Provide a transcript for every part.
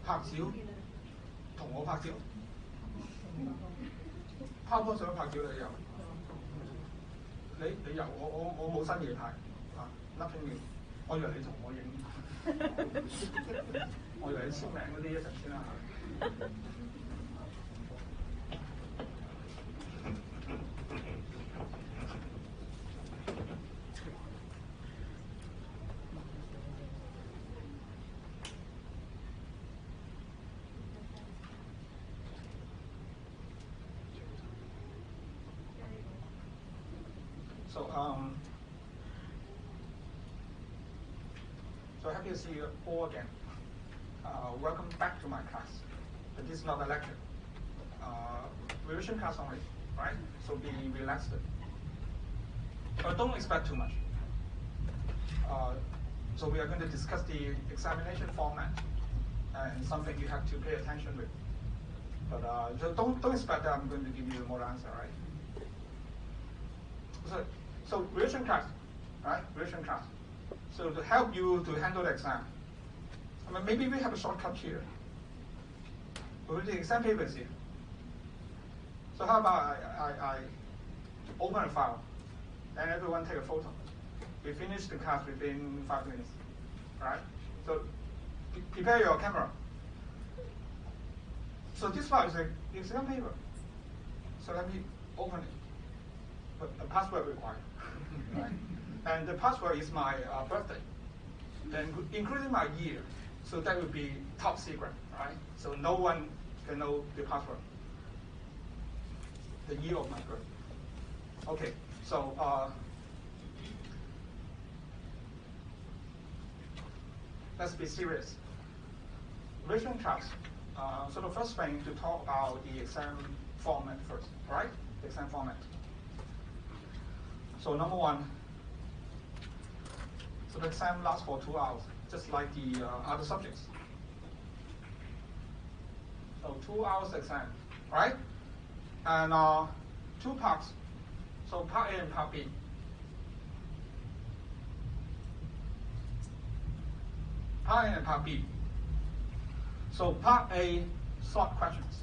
拍照，同我拍照。PowerPoint 想拍照你有，你有我冇新嘢拍啊 ，nothing new。我以為你同我影，我以為你簽名嗰啲一陣先啦。So happy to see you all again. Welcome back to my class. But this is not a lecture. Revision class only, right? So be relaxed. Don't expect too much. So we are going to discuss the examination format and something you have to pay attention with. But don't expect that I'm going to give you more answer, right? So revision class, right? Revision class. So to help you to handle the exam, I mean, maybe we have a shortcut here. With the exam papers here. So how about I open a file, and everyone take a photo. We finish the class within 5 minutes, right? So prepare your camera. So this file is the exam paper. So let me open it. But a password required, right? And the password is my birthday, and including my year. So that would be top secret, right? So no one can know the password, the year of my birth. Okay, so let's be serious. Revision class. So the first thing to talk about the exam format first, right? The exam format. So number one. So the exam lasts for 2 hours, just like the other subjects. So 2 hours exam, right? And 2 parts. So part A and part B. Part A and part B. So part A, short questions.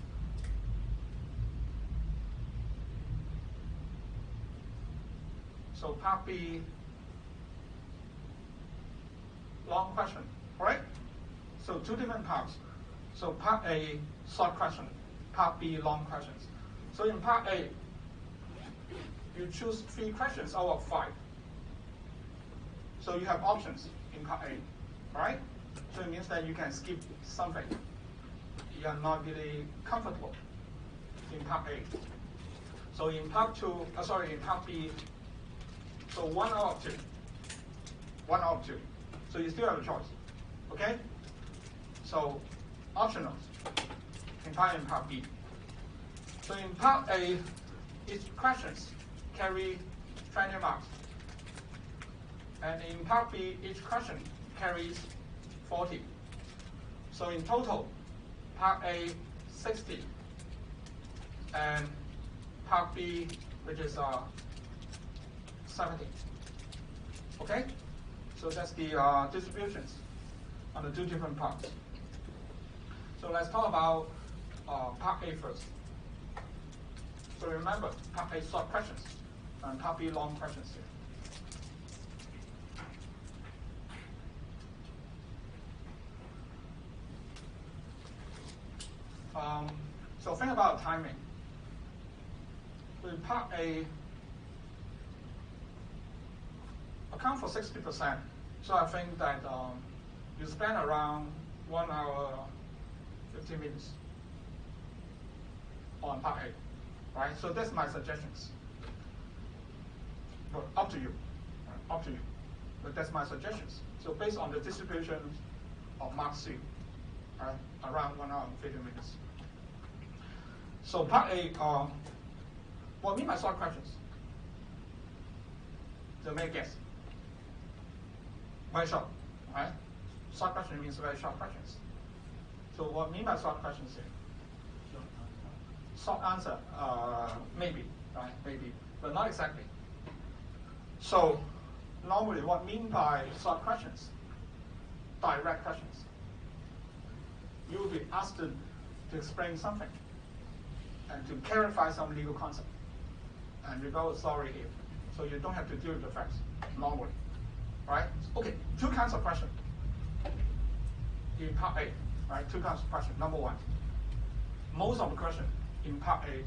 So part B, long question, right? So 2 different parts. So part A, short question. Part B, long questions. So in part A, you choose 3 questions out of 5. So you have options in part A, right? So it means that you can skip something. You are not really comfortable in part A. So in part B, so 1 out of 2. 1 out of 2. So you still have a choice, okay? So optionals in part A and part B. So in part A, each questions carry 20 marks. And in part B, each question carries 40. So in total, part A 60, and part B, which is 70. Okay? So that's the distributions on the 2 different parts. So let's talk about part A first. So remember, part A short questions and part B long questions here. So think about timing. With part A, account for 60%. So I think that you spend around 1 hour, 15 minutes on part A, right? So that's my suggestions. But up to you, up to you. But that's my suggestions. So based on the distribution of mark C, right, around 1 hour and 15 minutes. So part A, what I mean by short questions? So make a guess. Very short, right? Short question means very short questions. So what I mean by short questions here? Short answer, maybe, right? Maybe, but not exactly. So normally what I mean by short questions? Direct questions. you will be asked to explain something and to clarify some legal concept. And you got a story here. So you don't have to deal with the facts normally. Right? Okay, two kinds of questions in part A. Right? Two kinds of questions. Number one, most of the questions in part A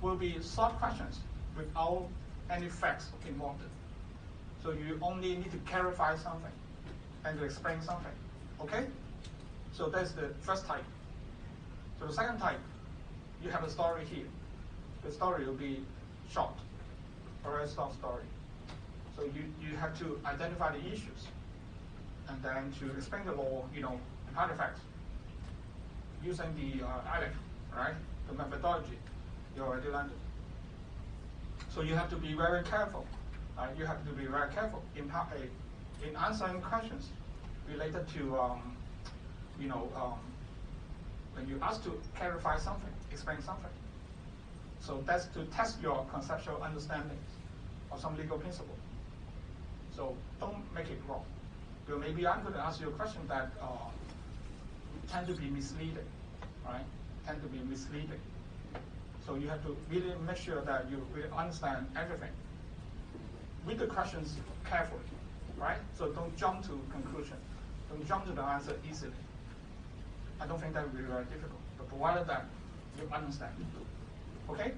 will be short questions without any facts involved. So you only need to clarify something and to explain something. Okay? So that's the first type. So the second type, you have a story here. The story will be short, a very short story. So you have to identify the issues and then to explain the law, and hard facts using the ALEC, right? The methodology you already learned. So you have to be very careful. You have to be very careful in part A in answering questions related to, when you ask to clarify something, explain something. So that's to test your conceptual understanding of some legal principle. So don't make it wrong. Because maybe I'm going to ask you a question that tend to be misleading, right? Tend to be misleading. So you have to really make sure that you really understand everything. Read the questions carefully, right? So don't jump to conclusion. Don't jump to the answer easily. I don't think that will be very difficult, but provided that you understand. Okay?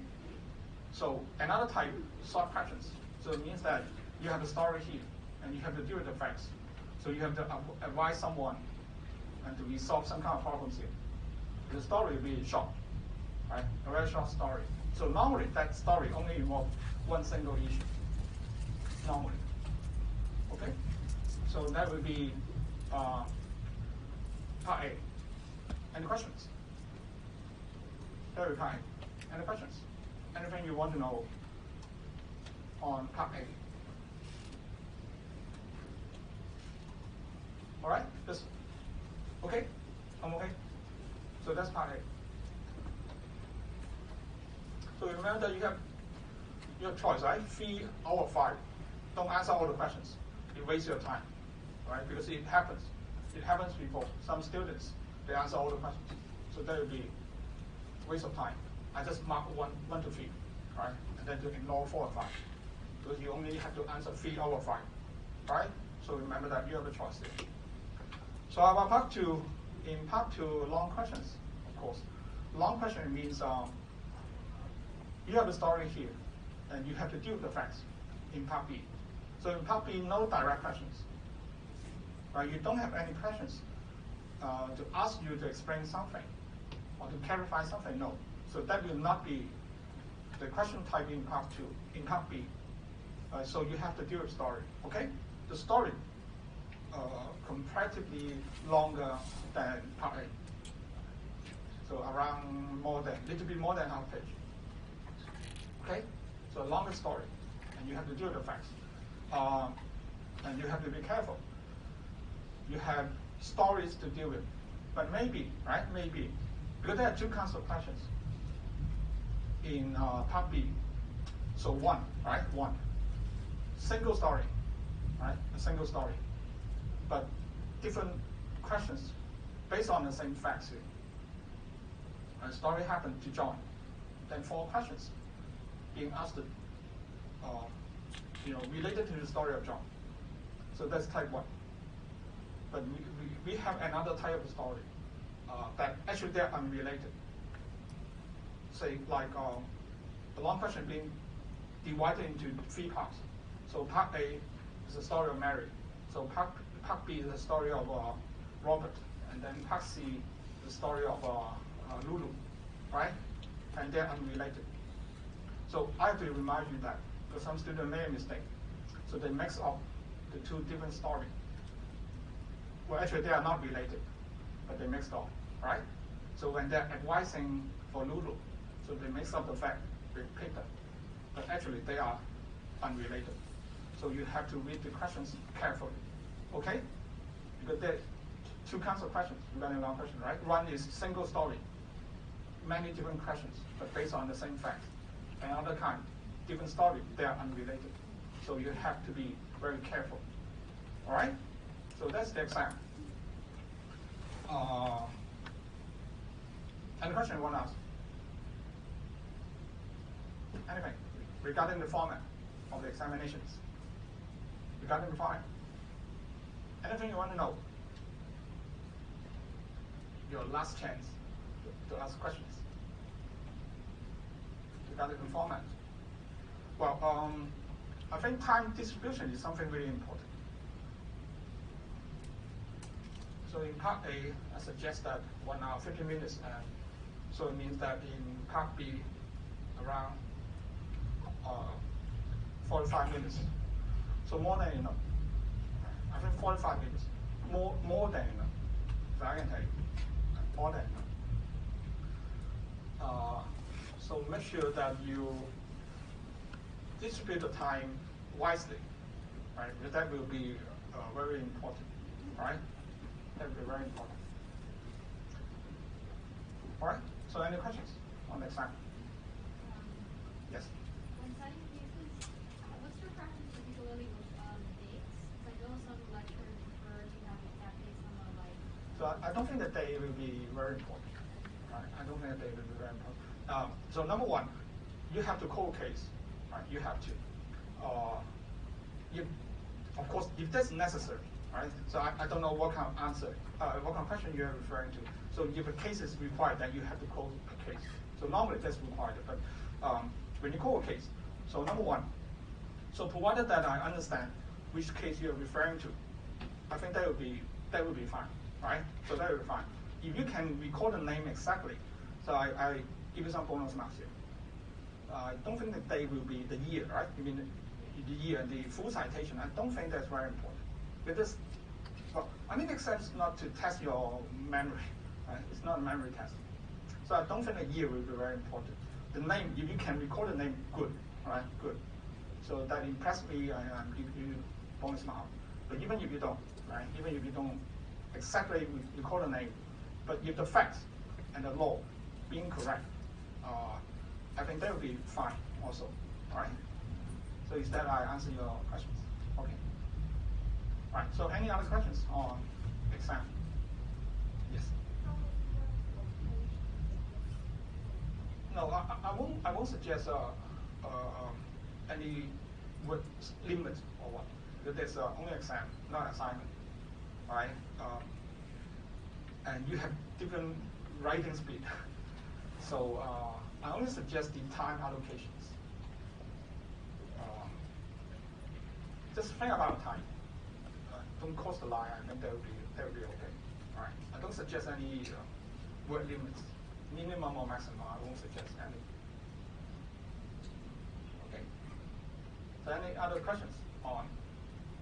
So another type, short questions. So it means that you have a story here, and you have to deal with the facts. So you have to advise someone and to resolve some kind of problems here. The story will be short, right? A very short story. So normally that story only involves one single issue. Normally. Okay? So that will be part A. Any questions? That will be part A. Any questions? Anything you want to know on part A? All right? This, okay? I'm okay? So that's part A. So remember that you have choice, right? 3 out of 5. Don't answer all the questions. You waste your time, right? Because it happens. It happens before. Some students, they answer all the questions. So that will be waste of time. I just mark 1 to 3, right? And then to ignore 4 or 5. Because you only have to answer 3 out of 5, right? So remember that you have a choice there. So about part 2, in part 2, long questions, of course. Long question means you have a story here, and you have to deal with the facts in part B. So in part B, no direct questions. Right? You don't have any questions to ask you to explain something or to clarify something, no. So that will not be the question type in part 2, in part B. So you have to deal with story, okay? The story comparatively longer than part A. So around little bit more than half page. Okay? So a longer story, and you have to deal with the facts. And you have to be careful. You have stories to deal with. But maybe, right, maybe, because there are 2 kinds of questions in part B. So 1, right, 1. Single story, right, a single story. But different questions based on the same facts here. A story happened to John. Then 4 questions being asked, related to the story of John. So that's type 1. But we have another type of story that actually they're unrelated. Say like the long question being divided into 3 parts. So part A is the story of Mary. So part B is the story of Robert, and then part C is the story of Lulu, right? And they're unrelated. So I have to remind you that, because some students made a mistake. So they mix up the 2 different stories. Well, actually they are not related, but they mixed up, right? So when they're advising for Lulu, so they mix up the fact with Peter, but actually they are unrelated. So you have to read the questions carefully, okay? Because there are 2 kinds of questions regarding long question, right? One is single story, many different questions, but based on the same fact. Another kind, different story, they are unrelated. So you have to be very careful, all right? So that's the exam. Any question you want to ask? Anything regarding the format of the examinations? Regarding the format? Anything you want to know? Your last chance to ask questions regarding the format. Well, I think time distribution is something really important. So in part A, I suggest that 1 hour, 50 minutes, and so it means that in part B, around 45 minutes. So more than enough. I think 45 minutes, more than enough. So I can tell you, more than enough. So make sure that you distribute the time wisely, right? Because that will be very important, right? That will be very important. All right. So any questions on the exam? Yes. When studying cases, what's your practice particularly with dates? I know some lecturers prefer to have exact dates on the like. So I don't think that date will be very important. Right? I don't think that date will be very important. So number one, you have to call a case. Right? You have to. Of course, if that's necessary, right? So I don't know what kind of answer, what kind of question you're referring to. So if a case is required, then you have to call a case. So normally that's required, but when you call a case, so number one, so provided that I understand which case you're referring to, I think that would be fine, right? So that would be fine. If you can recall the name exactly, so I give you some bonus marks here. I don't think the date will be the year, right? I mean the year and the full citation. I don't think that's very important. Because, well, I mean, it makes sense not to test your memory, right? It's not a memory test. So I don't think the year will be very important. The name, if you can recall the name, good, right? Good. So that impressed me and give you bonus mark. But even if you don't, right? Even if you don't exactly recall the name, but if the facts and the law being correct, I think that would be fine also, all right? So is that I answer your questions? Okay. All right, so any other questions on exam? Yes? No, I won't suggest any word limit or what. Because there's only exam, not assignment, right? And you have different writing speed. So I only suggest the time allocations. Just think about time. Don't cross the line. I think that would be okay. All right. I don't suggest any word limits, minimum or maximum. I won't suggest any. Okay. So any other questions on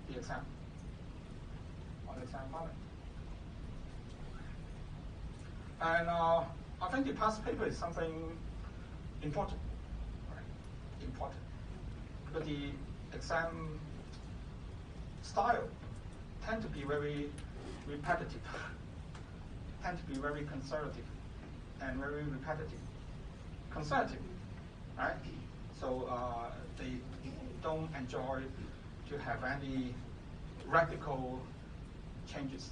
the exam? On the exam format? And I think the past paper is something important. Right? Important. But the exam style tend to be very repetitive, tend to be very conservative and very repetitive. Conservative, right? So they don't enjoy to have any radical changes.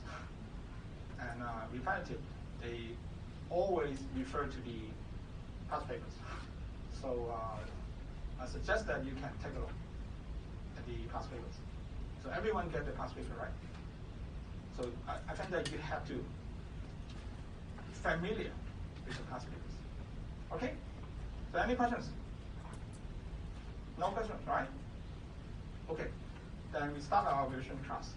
And repetitive, they always refer to the past papers. So I suggest that you can take a look at the past papers. So everyone get the past paper, right? So I think that you have to familiar with the past papers. Okay? So any questions? No questions, right? Okay. Then we start our revision class.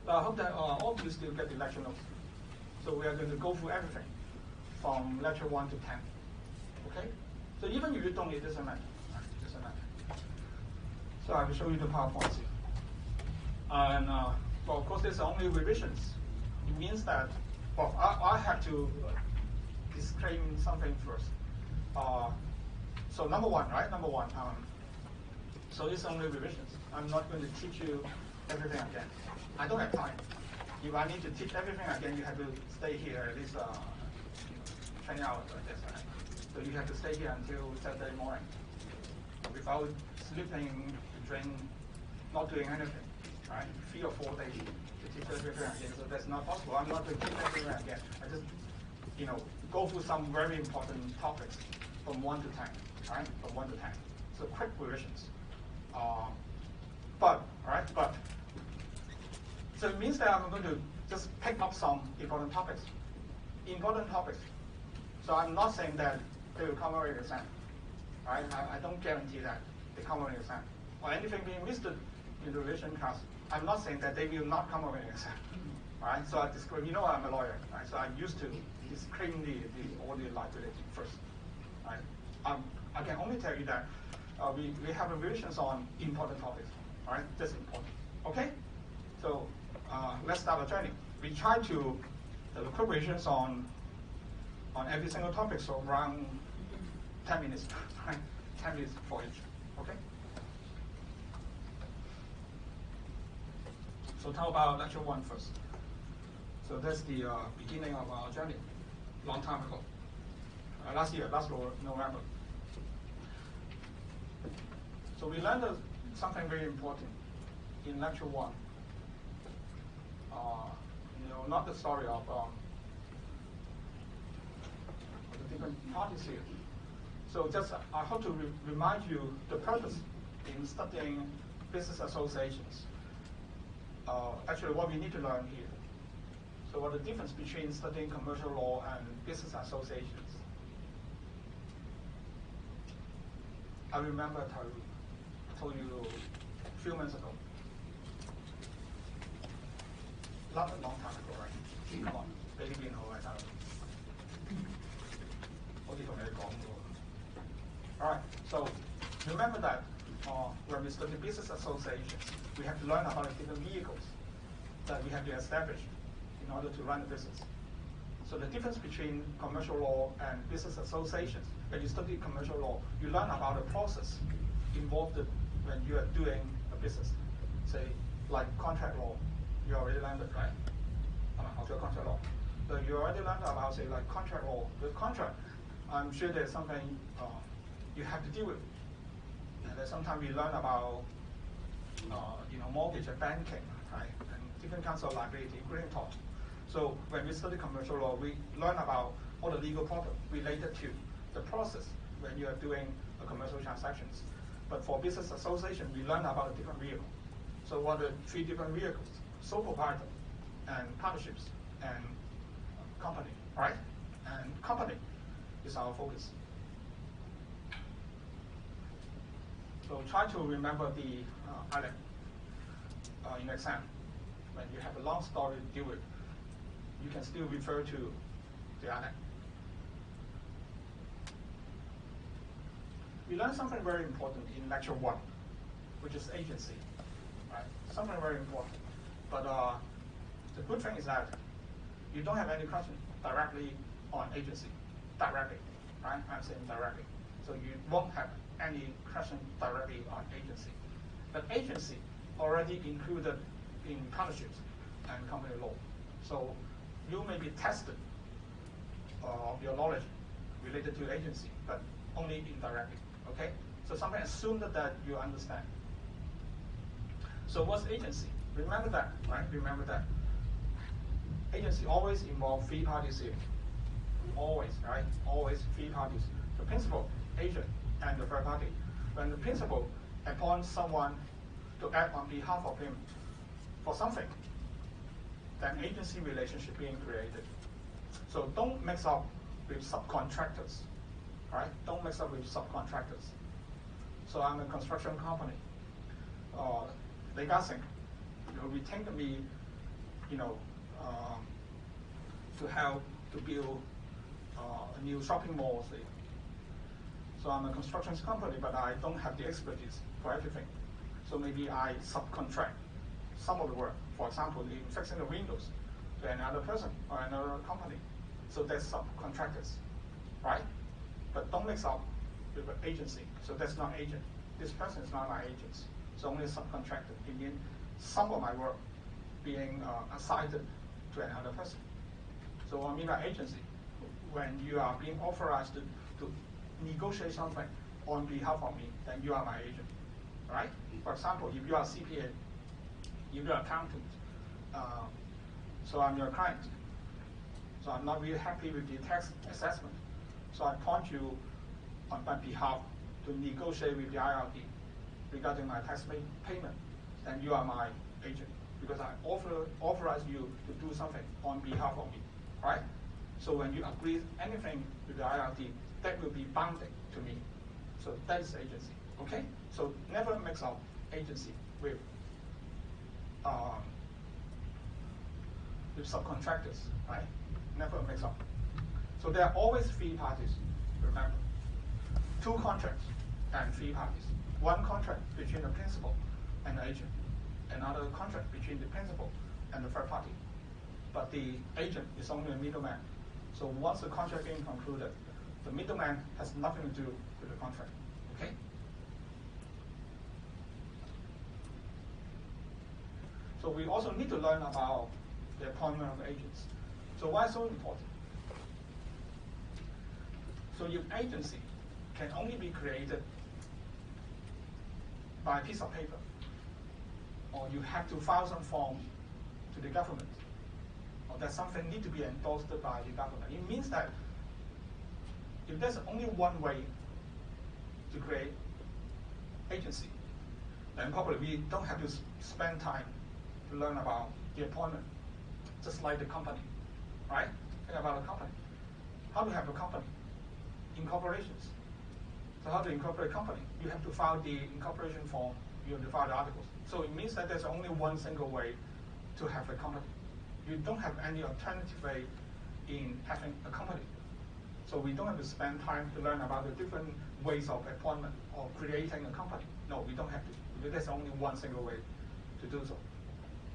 So I hope that all of you still get the lecture notes. So we are going to go through everything from lecture 1 to 10. Okay? So even if you don't, it doesn't matter. It doesn't matter. So I will show you the PowerPoints here. And well, of course, there's only revisions. It means that, well, I have to disclaim something first. So number one, right? Number one. So it's only revisions. I'm not going to teach you everything again. I don't have time. If I need to teach everything again, you have to stay here at least 20 hours like this, right? So you have to stay here until Saturday morning without sleeping, drinking, not doing anything, right? 3 or 4 days to teach everything again. So that's not possible. I'm not going to teach everything again. I just go through some very important topics from 1 to 10, right? From 1 to 10. So quick revisions. But so it means that I'm going to just pick up some important topics. So I'm not saying that they will come over in exam, right? I don't guarantee that they come over in exam. Or anything being missed in the revision class, I'm not saying that they will not come over in exam, right? So I disclaim, I'm a lawyer, right? So I'm used to disclaim all the liability first, right? I can only tell you that we have revisions on important topics, right? That's important, okay? So let's start the journey. We try to the quick revisions on every single topic, so around 10 minutes, right? 10 minutes for each, okay? So talk about lecture 1 first. So that's the beginning of our journey, long time ago. Last November. So we learned something very important in lecture 1. Not the story of the different parties here. So just I hope to remind you the purpose in studying business associations. Actually, what we need to learn here. So what the difference between studying commercial law and business associations? I remember I told you a few months ago. Not a long time ago, right? Come on, 俾呢邊好啊，大佬。好似同你講過。All right, so remember that when we study business associations, we have to learn about the different vehicles that we have to establish in order to run the business. So the difference between commercial law and business associations, when you study commercial law, you learn about the process involved when you are doing a business. Say, like contract law, you already learned it, right? Contract law. So you already learned about, say, like contract law. With contract, I'm sure there's something you have to deal with. And then sometimes we learn about, mortgage and banking, right? And different kinds of liability, including tort. So when we study commercial law, we learn about all the legal problems related to the process when you are doing a commercial transactions. But for business association, we learn about a different vehicle. So what are the 3 different vehicles? Sole proprietor, and partnerships, and company, right? And company is our focus. So try to remember the island in exam. When you have a long story to deal with, you can still refer to the island. We learned something very important in lecture 1, which is agency, right? Something very important. But the good thing is that you don't have any question directly on agency, directly, right? I'm saying directly. So you won't have any question directly on agency. But agency already included in partnerships and company law. So you may be tested of your knowledge related to agency, but only indirectly, okay? So something assumed that you understand. So what's agency? Remember that, right? Remember that. Agency always involves 3 parties here. Always, right? Always 3 parties. The principal, agent, and the third party. When the principal appoints someone to act on behalf of him for something, then agency relationship being created. So don't mix up with subcontractors, right? Don't mix up with subcontractors. So I'm a construction company. They got think, retained me, to help to build a new shopping mall, say. So I'm a construction company, but I don't have the expertise for everything. So maybe I subcontract some of the work. For example, in fixing the windows to another person or another company. So that's subcontractors, right? But don't mix up with an agency. So that's not agent. This person is not my agent. So only subcontractor. It means some of my work being assigned to another person. So what I mean by agency, when you are being authorized to negotiate something on behalf of me, then you are my agent, right? For example, if you are CPA, if you are accountant, so I'm your client. So So I'm not really happy with the tax assessment. So I appoint you on my behalf to negotiate with the IRD regarding my tax payment. Then you are my agent because I authorize you to do something on behalf of me, right? So when you agree anything with the IRD, that will be binding to me. So that is agency, okay? So never mix up agency with subcontractors, right? Never mix up. So there are always three parties, remember. Two contracts and three parties. One contract between the principal and the agent. Another contract between the principal and the third party. But the agent is only a middleman. So once the contract being concluded, the middleman has nothing to do with the contract, okay? So we also need to learn about the appointment of agents. So why so important? So if agency can only be created by a piece of paper, or you have to file some form to the government, or that something need to be endorsed by the government, it means that if there's only one way to create agency, then probably we don't have to spend time to learn about the appointment, just like the company, right? Think about a company. How to have a company? Incorporations. So how to incorporate a company? You have to file the incorporation form, you have to file the articles. So it means that there's only one single way to have a company. You don't have any alternative way in having a company. So we don't have to spend time to learn about the different ways of appointment or creating a company. No, we don't have to. Because there's only one single way to do so.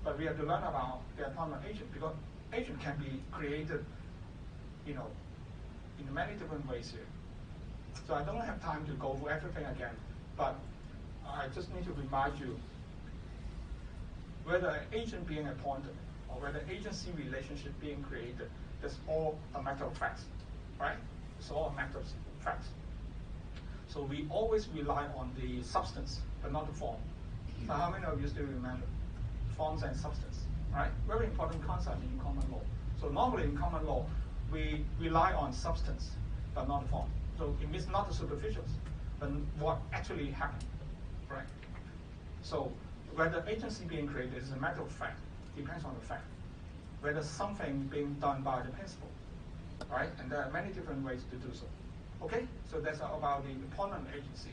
But we have to learn about the appointment agent because agent can be created, in many different ways here. So I don't have time to go through everything again, but I just need to remind you whether an agent being appointed or whether agency relationship being created, that's all a matter of facts, right? It's all a matter of facts. So we always rely on the substance, but not the form. So how many of you still remember? Forms and substance, right? Very important concept in common law. So normally in common law, we rely on substance, but not the form. So it means not the superficials, but what actually happened, right? So whether agency being created is a matter of fact, depends on the fact. Whether something being done by the principal, right? And there are many different ways to do so. Okay, so that's all about the appointment agency.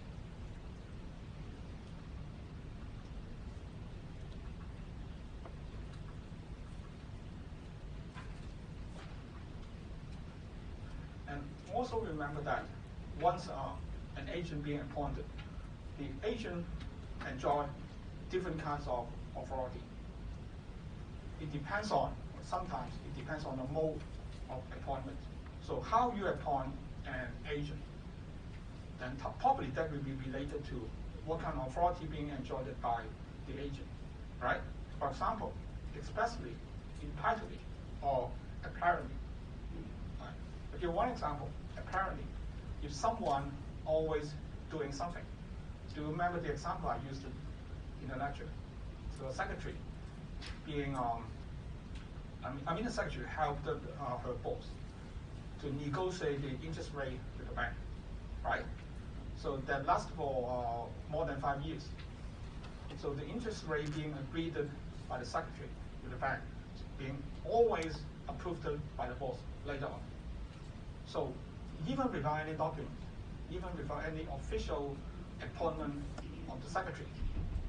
And also remember that once an agent being appointed, the agent enjoy different kinds of authority. It depends on, sometimes it depends on the mode of appointment. So how you appoint an agent, then probably that will be related to what kind of authority being enjoyed by the agent, right? For example, expressly, impliedly, or apparently. Right? I'll give one example. Apparently, if someone always doing something, do you remember the example I used in the lecture? So a secretary being, the secretary helped her boss to negotiate the interest rate with the bank, right? So that lasts for more than 5 years. So the interest rate being agreed by the secretary with the bank, being always approved by the boss later on. So even without any document, even without any official appointment of the secretary,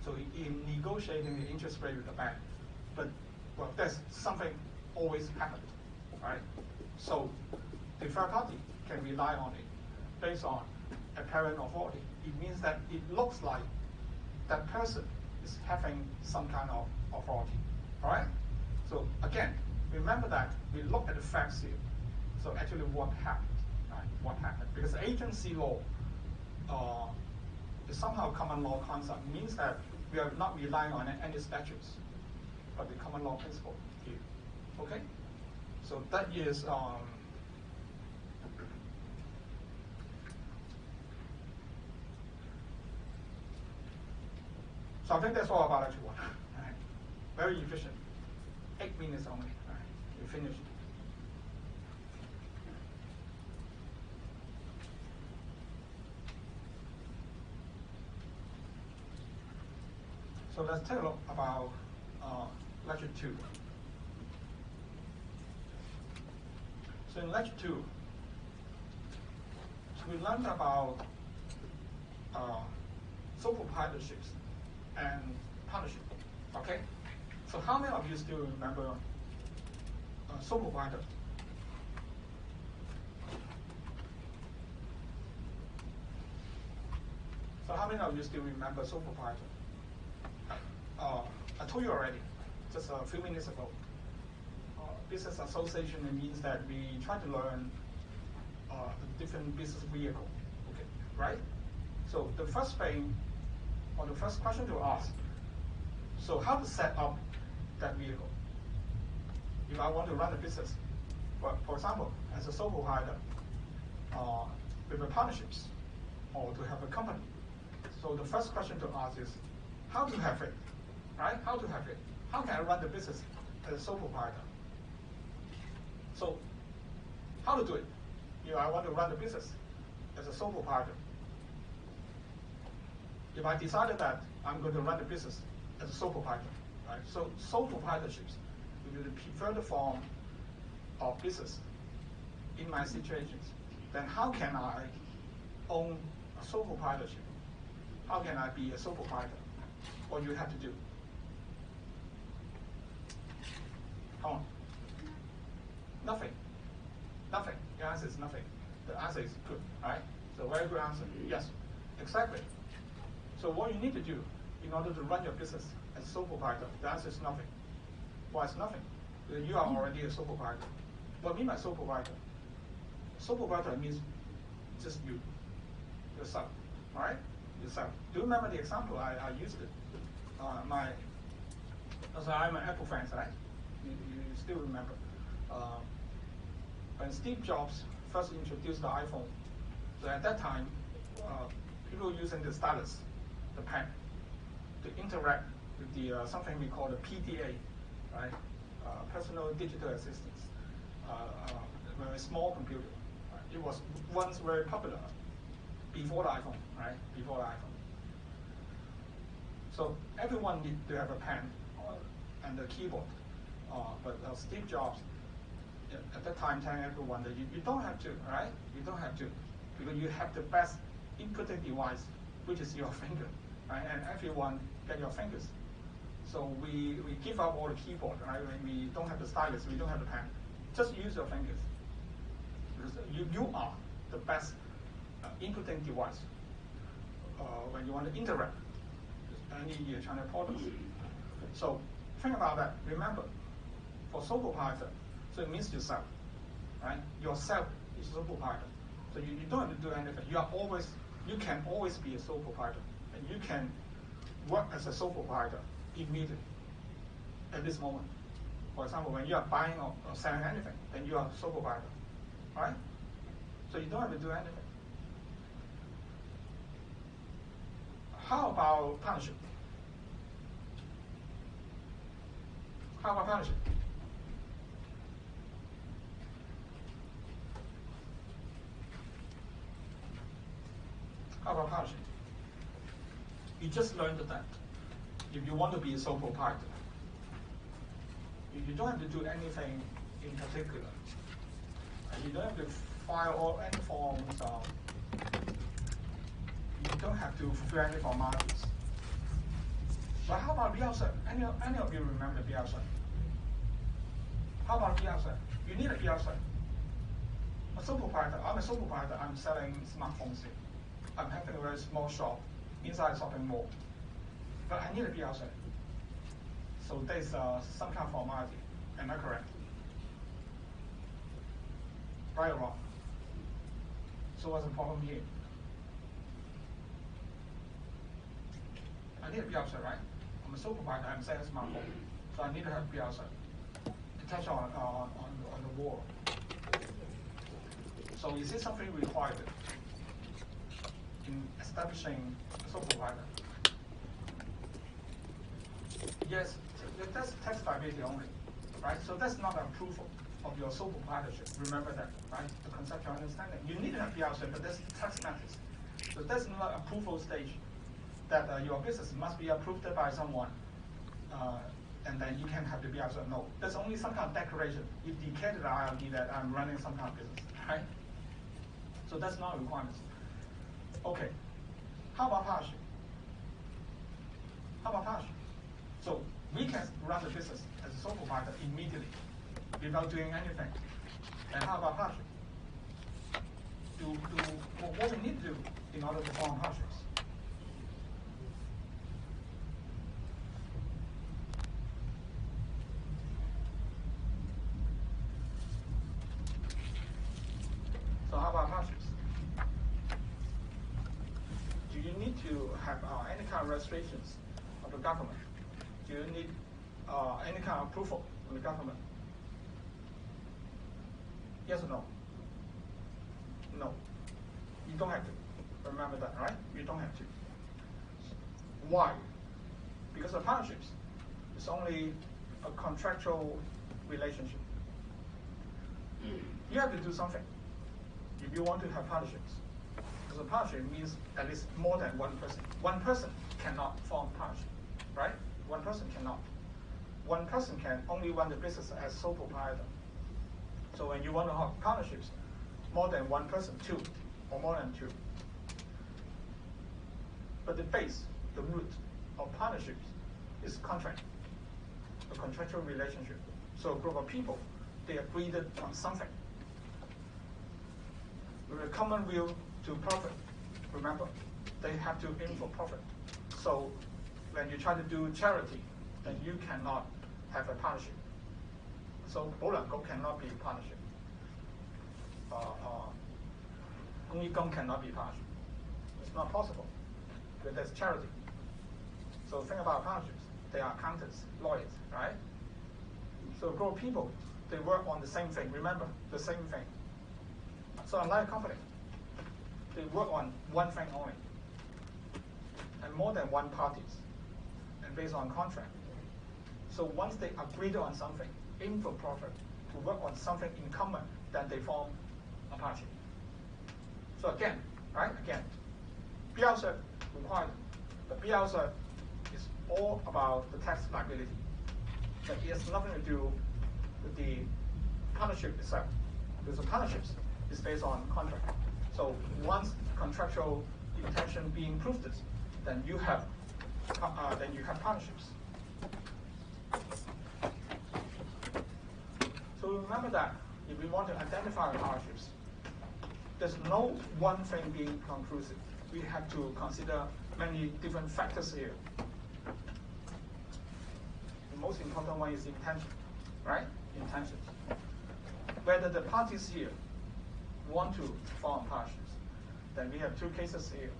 so in negotiating the interest rate with the bank, but well, there's something always happened, right? So the third party can rely on it based on apparent authority. It means that it looks like that person is having some kind of authority, all right? So again, remember that we look at the facts here. So actually what happened, right? What happened? Because agency law is somehow common law concept, means that we are not relying on any statutes, but the common law principle here, okay? So that is, so I think that's all about lecture 1. Right? Very efficient. 8 minutes only. Right? We finished. So let's take a look about lecture 2. So in lecture 2, we learned about sole proprietorships and partnership. Okay? So how many of you still remember sole proprietor? So how many of you still remember sole proprietor? I told you already, just a few minutes ago. Business association means that we try to learn the different business vehicle, okay, right? So the first thing, or the first question to ask, so how to set up that vehicle? If I want to run a business, for example, as a sole proprietor, with a partnerships, or to have a company. So the first question to ask is, how to have it, right? How to have it? How can I run the business as a sole proprietor? So, how to do it? If I want to run the business as a sole proprietor, if I decided that I'm going to run the business as a sole proprietor, right? So sole proprietorships will be the preferred form of business in my situations. Then how can I own a sole proprietorship? How can I be a sole proprietor? What you have to do? Come on. Nothing. Nothing. The answer is nothing. The answer is good, right? So very good answer. Yes, exactly. So what you need to do in order to run your business as a sole proprietor, the answer is nothing. Why it's nothing? Because you are already a sole proprietor. What I mean by sole proprietor? Sole proprietor means just you, yourself, right? Yourself. Do you remember the example I used it? So I'm an Apple fan, right? You still remember. When Steve Jobs first introduced the iPhone, so at that time, people were using the stylus, the pen, to interact with the something we call the PDA, right? Personal digital assistance, a very small computer. Right? It was once very popular before the iPhone, right? Before the iPhone. So everyone needs to have a pen and a keyboard. But Steve Jobs, at that time, telling everyone that you don't have to, right? You don't have to, because you have the best inputting device, which is your finger, right? And everyone get your fingers. So we give up all the keyboard, right? When we don't have the stylus, we don't have the pen. Just use your fingers, because you are the best inputting device when you want to interact with any China products. So think about that. Remember, for sole proprietor, so it means yourself, right? Yourself is sole proprietor. So you don't have to do anything. You can always be a sole proprietor, and you can work as a sole proprietor immediately at this moment. For example, when you are buying or selling anything, then you are a sole proprietor, right? So you don't have to do anything. How about partnership? How about partnership? How about partnership? You just learned that if you want to be a sole proprietor, you don't have to do anything in particular. You don't have to file any forms. You don't have to fulfill any formalities. But how about BLC? Any of you remember BLC? How about BLC? You need a BLC. A sole proprietor. I'm a sole proprietor. I'm selling smartphones here. I'm having a very small shop inside a shopping mall. But I need a BLC. So there's some kind of formality. Am I correct? Right or wrong? So what's the problem here? I need a BLC, right? I'm a sole proprietor. I'm selling smartphone. So I need to have a BLC attached on the wall. So is this something required in establishing a sole proprietor? Yes, that's tax liability only, right? So that's not approval of your sole proprietorship. Remember that, right? The conceptual understanding. You need to have BLC, but that's tax matters. So that's not approval stage. that your business must be approved by someone, and then you can have the BRC. No, that's only some kind of declaration. You declare to the IRB that I'm running some kind of business, right? So that's not a requirement. Okay, how about partnership? How about partnership? So we can run the business as a sole proprietor immediately without doing anything. And how about partnership? What we need to do in order to form partnerships? So how about partnerships? Do you need to have any kind of registrations of the government? Do you need any kind of approval from the government? Yes or no? No. You don't have to. Remember that, right? You don't have to. Why? Because the partnerships is only a contractual relationship. You have to do something if you want to have partnerships. Because a partnership means at least more than one person. One person cannot form partnership, right? One person cannot. One person can only run the business as sole proprietor. So when you want to have partnerships, more than one person, two, or more than two. But the base, the root of partnerships is contract, a contractual relationship. So a group of people, they agreed on something. With a common will to profit. Remember, they have to aim for profit. So when you try to do charity, then you cannot have a partnership. So Bolango cannot be a partnership. Only Gong cannot be partnership. It's not possible. But that's charity. So think about partnerships. They are accountants, lawyers, right? So a group of people, they work on the same thing. Remember, the same thing. So unlike a company, they work on one thing only. And more than one parties. And based on contract. So once they agreed on something, aim for profit, to work on something in common, then they form a partnership. So again, right? Again, BRC required. The BRC is all about the tax liability. But it has nothing to do with the partnership itself. Because the partnerships is based on contract. So once contractual intention being proved, then you have partnerships. So remember that if we want to identify partnerships, there's no one thing being conclusive. We have to consider many different factors here. The most important one is intention, right? Intentions. Whether the parties here want to form partnerships, then we have two cases here.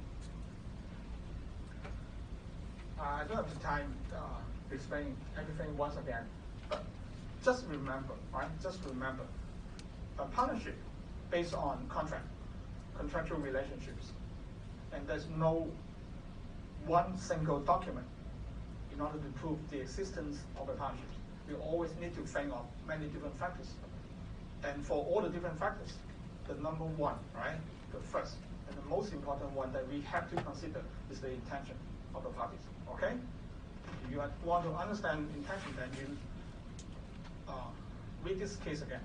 I don't have the time to explain everything once again, but just remember, right? Just remember, a partnership based on contractual relationships, and there's no one single document in order to prove the existence of a partnership. You always need to think of many different factors, and for all the different factors, the number one, right? The first and the most important one that we have to consider is the intention of the parties. Okay? If you want to understand intention, then you read this case again.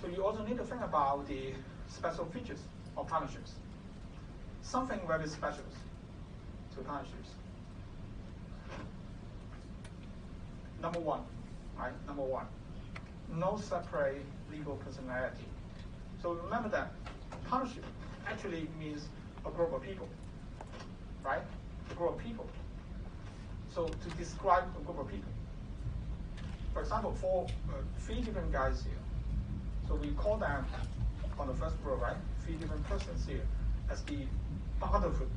So you also need to think about the special features of partnerships. Something very special to partnerships. Number one, right? Number one, no separate legal personality. So remember that partnership actually means a group of people, right? A group of people. So to describe a group of people, for example, three different guys here. So we call them on the first row, right? Three different persons here as the brotherhood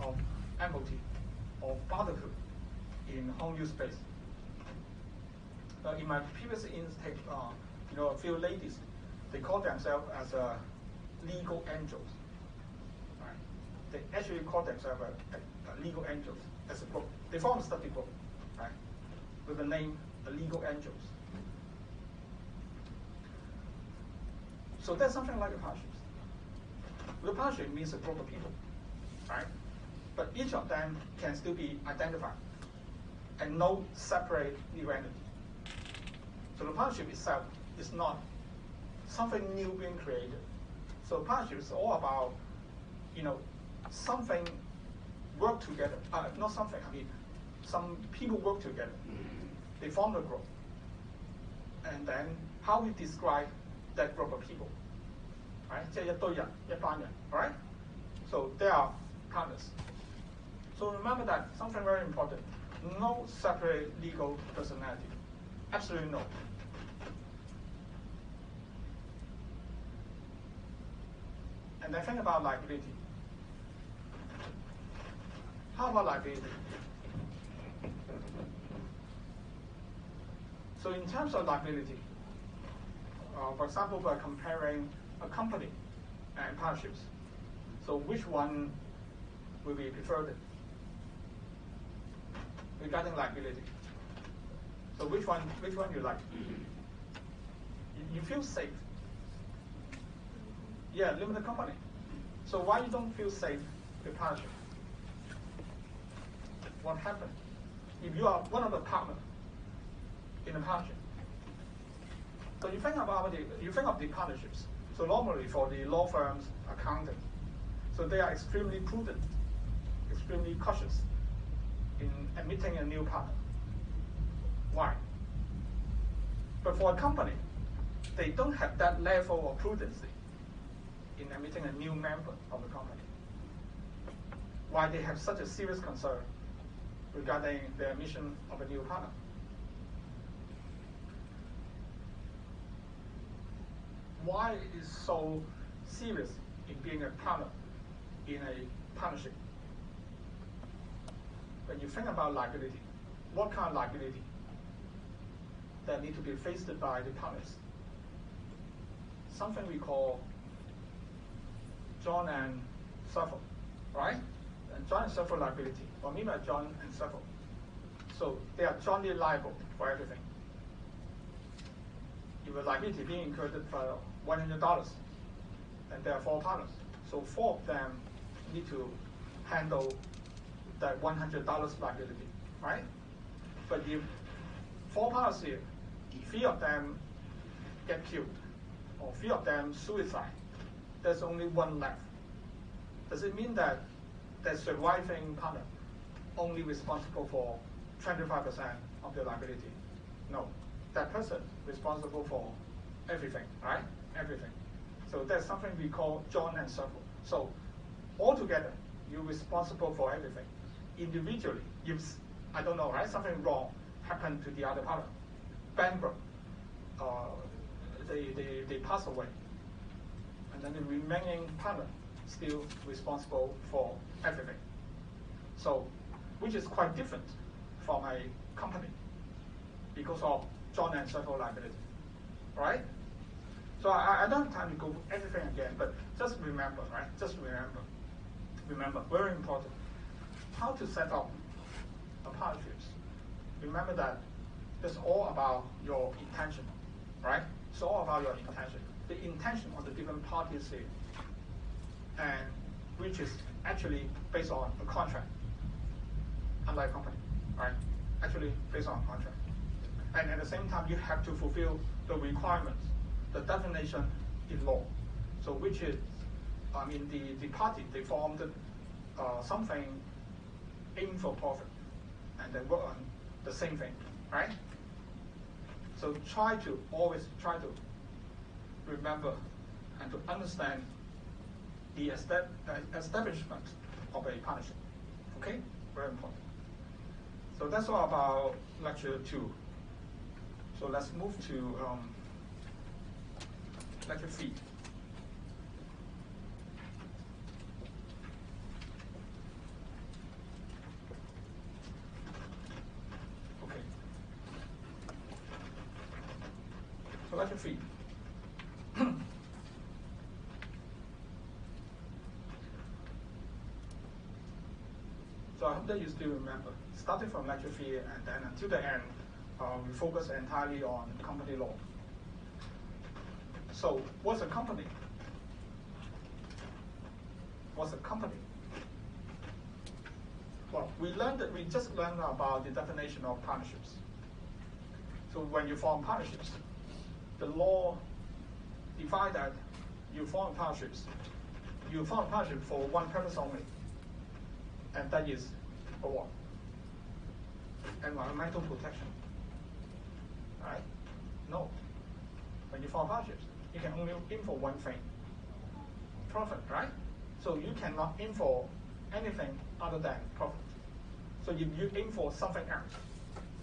of equity or brotherhood in home use space. In my previous intake, a few ladies, they call themselves as legal angels. Right? they actually call themselves a legal angels as a group. They form a study group, right, with the name the Legal Angels. So that's something like a partnership. The partnership means a group of people, right? But each of them can still be identified and no separate legal entity. So the partnership itself is not something new being created. So partnership is all about, something work together. Not something, some people work together. They form a group. And then how we describe that group of people, right? 即係一堆人，一班人, right? So they are partners. So remember that something very important. No separate legal personality. Absolutely no. And then think about liability. How about liability? So in terms of liability, for example, we're comparing a company and partnerships. So which one will be preferred regarding liability? So which one you like? You feel safe. Yeah, limited company. So why you don't feel safe with partnership? What happened? If you are one of the partners in a partnership, so you think of the partnerships. So normally for the law firms, accountants, so they are extremely prudent, extremely cautious in admitting a new partner. Why? But for a company, they don't have that level of prudency in admitting a new member of the company. Why they have such a serious concern regarding the admission of a new partner? Why it is so serious in being a partner in a partnership? When you think about liability, what kind of liability that need to be faced by the partners? Something we call John and Suffolk, right? And John and Suffolk liability. What I mean by John and Suffolk? So they are jointly liable for everything. If a liability being incurred for $100, and there are 4 partners, so 4 of them need to handle that $100 liability, right? But if 4 partners here, 3 of them get killed, or 3 of them suicide, there's only 1 left. Does it mean that the surviving partner only responsible for 25% of the liability? No. That person responsible for everything, right? Everything. So that's something we call John and Suffolk. So altogether, you're responsible for everything. Individually, if, I don't know, right, something wrong happened to the other partner, bankrupt, they pass away, and then the remaining partner still responsible for everything. So, which is quite different from a company because of John and Suffolk liability, right? So I don't have time to go everything again, but just remember, right? Just remember, very important, how to set up a partnerships. Remember that it's all about your intention, right? It's all about your intention. The intention of the different parties here, and which is actually based on a contract, unlike a company, right? Actually based on a contract. And at the same time, you have to fulfill the requirements, the definition in law. So which is, the party, they formed something aim for profit, and then work on the same thing, right? So always try to remember and to understand the establishment of a partnership. Okay? Very important. So that's all about lecture 2. So let's move to lecture 3. Okay. So lecture 3. So I hope that you still remember. Starting from lecture 3 and then until the end, we focus entirely on company law. So what's a company? What's a company? Well, we just learned about the definition of partnerships. So when you form partnerships, the law defines that you form partnerships. You form a partnership for one purpose only, and that is for what? Environmental protection. Right? No. When you form partnerships, you can only aim for one thing: profit, right? So you cannot aim for anything other than profit. So if you aim for something else,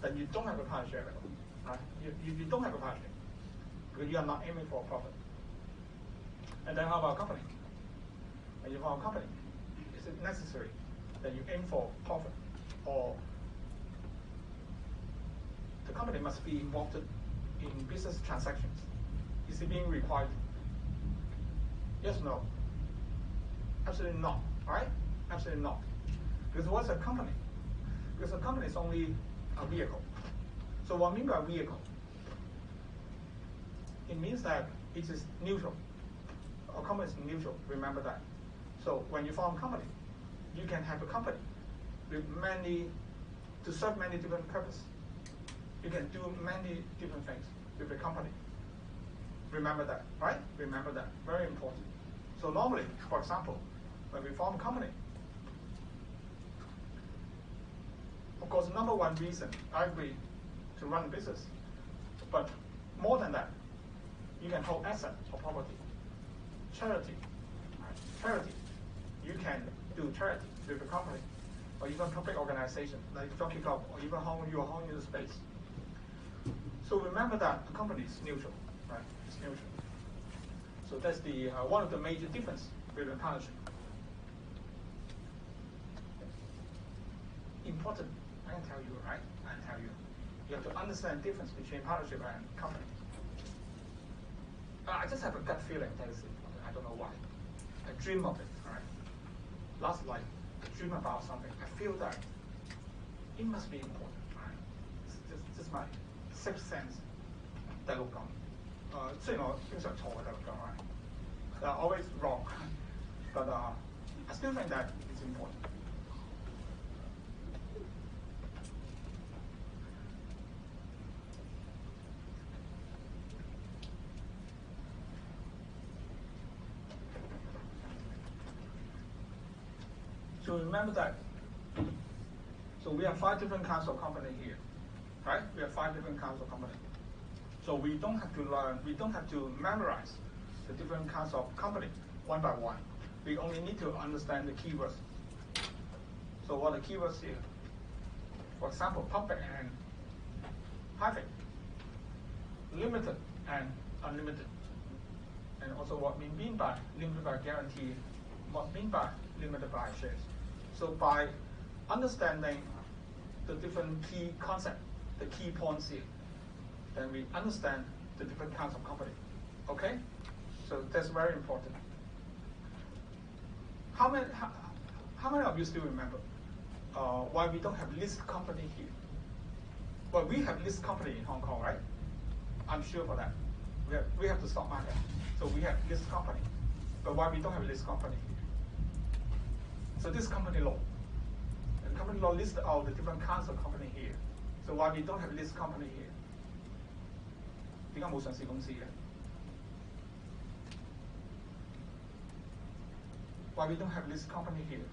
then you don't have a partnership at all. Right? You don't have a partnership because you are not aiming for profit. And then how about a company? When you form a company, is it necessary that you aim for profit, or the company must be involved in business transactions? Is it being required? Yes, no. Absolutely not, right? Absolutely not. Because what's a company? Because a company is only a vehicle. So what I mean by vehicle? It means that it is neutral. A company is neutral, remember that. So when you form a company, you can have a company with to serve many different purposes. You can do many different things with a company. Remember that, right? Remember that, very important. So normally, for example, when we form a company, of course, number one reason, I agree, to run a business. But more than that, you can hold asset or property. Charity, right? Charity. You can do charity with a company, or even public organization like Jockey Club, or even your home in the space. So remember that the company is neutral, right? It's neutral. So that's the one of the major difference between partnership. Important, I can tell you, right? I can tell you. You have to understand the difference between partnership and company. I just have a gut feeling that is important. I don't know why. I dream of it, all right? Last night, I dream about something. I feel that it must be important, right? It's just my sixth sense 第六感。雖然我經常錯嘅第六感，right? Always wrong, but I still think that it's important. So remember that. So we have 5 different kinds of company here, right? We have 5 different kinds of company. So we don't have to learn, we don't have to memorize the different kinds of company one by one. We only need to understand the keywords. So what are the keywords here? For example, public and private, limited and unlimited. And also what we mean by limited by guarantee, what we mean by limited by shares. So by understanding the different key concepts, the key points here, then we understand the different kinds of company. Okay? So that's very important. How many of you still remember why we don't have listed company here? Well, we have listed company in Hong Kong, right? I'm sure for that. We have the stock market, so we have listed company. But why we don't have listed company here? So this is company law. And company law lists out the different kinds of company here. So why we don't have listed company here? 點解冇上市公司嘅 Why we don't have listed company here?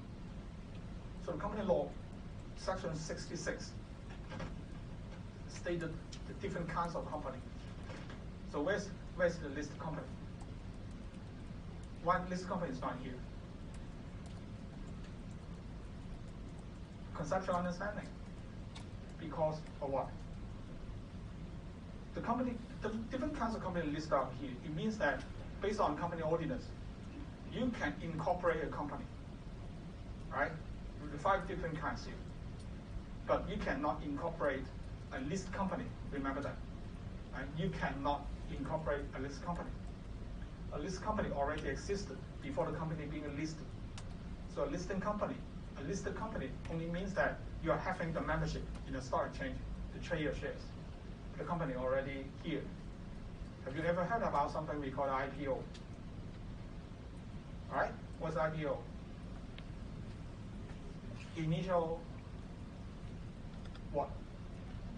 So the company law, section 66, stated the different kinds of company. So where's the listed company? Why listed company is not here? Conceptual understanding. Because of what? The different kinds of company listed out here, it means that based on company ordinance, you can incorporate a company, right? With the 5 different kinds here. But you cannot incorporate a listed company, remember that. Right? You cannot incorporate a listed company. A listed company already existed before the company being listed. So a listed company A listed company only means that you are having the membership in the stock exchange to trade your shares. The company already here. Have you ever heard about something we call IPO? All right? What's IPO? Initial what?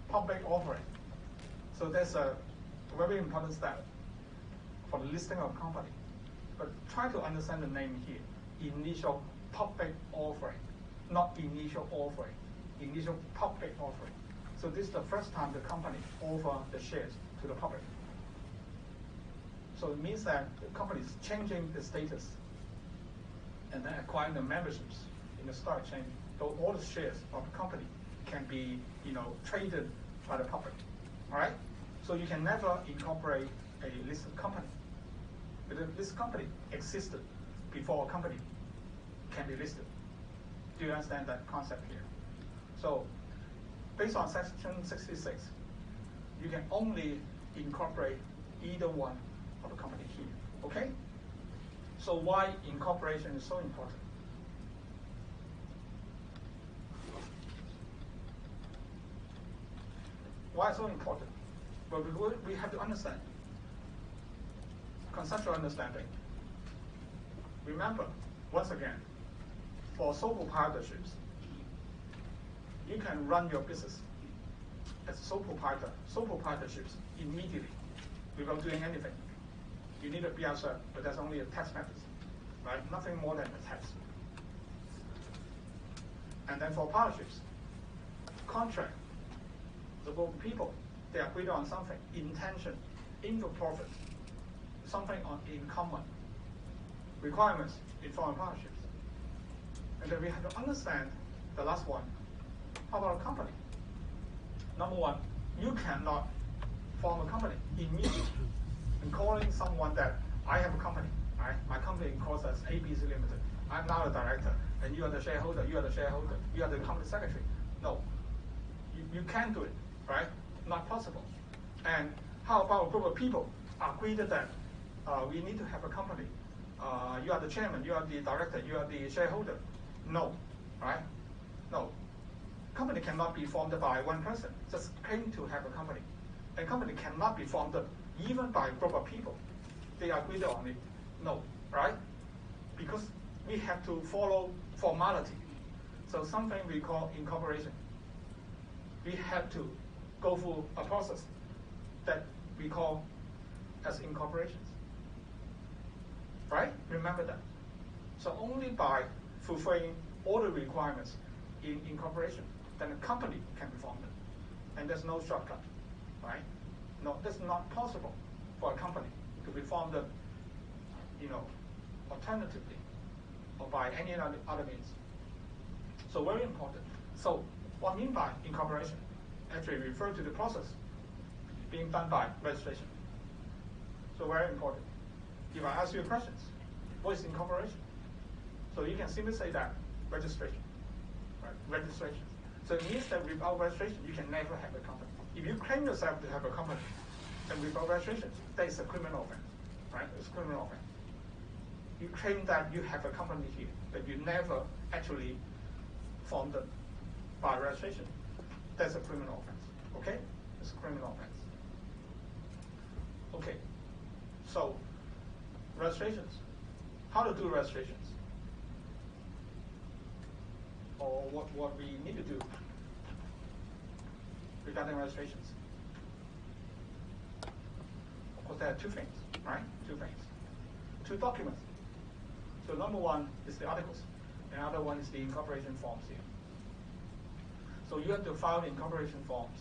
Public offering. So that's a very important step for the listing of company. But try to understand the name here. Initial public offering, not initial offering. Initial public offering. So this is the first time the company offer the shares to the public. So it means that the company is changing the status and then acquiring the memberships in the stock exchange. So all the shares of the company can be, traded by the public. All right? So you can never incorporate a listed company. But this company existed before a company can be listed. Do you understand that concept here? So based on section 66, you can only incorporate either one of the company here. Okay? So why incorporation is so important? Why so important? Well, we have to understand conceptual understanding. Remember, once again, for sole proprietorships, you can run your business as sole proprietor, sole proprietorships immediately without doing anything. You need a BR but that's only a tax method, right? Nothing more than a tax. And then for partnerships, contract. So both people, they agreed on something, intention, aim for profit, something in common, requirements in foreign partnerships. And then we have to understand the last one. How about a company? Number one, you cannot form a company immediately and calling someone that I have a company, right? My company calls us ABC Limited. I'm now the director, and you are the shareholder, you are the shareholder, you are the company secretary. No, you can't do it, right? Not possible. And how about a group of people agreed that we need to have a company? You are the chairman, you are the director, you are the shareholder. No, right? No. Company cannot be formed by one person, just claim to have a company. A company cannot be formed even by a group of people. They agreed on it. No, right? Because we have to follow formality. So something we call incorporation. We have to go through a process that we call as incorporations. Right? Remember that. So only by fulfilling all the requirements in incorporation, then a company can be formed. And there's no shortcut. Right? No, that's not possible for a company to be formed, alternatively or by any other means. So very important. So what I mean by incorporation actually refer to the process being done by registration. So very important. If I ask you questions, what is incorporation? So you can simply say that registration. Right? Registration. So it means that without registration, you can never have a company. If you claim yourself to have a company, and without registration, that is a criminal offense. Right? It's a criminal offense. You claim that you have a company here, but you never actually formed it by registration. That's a criminal offense. Okay? It's a criminal offense. Okay. So, registrations. How to do registrations? Or what we need to do regarding registrations. Of course, there are two things, right? Two things. Two documents. So number one is the articles. The other one is the incorporation forms here. So you have to file the incorporation forms,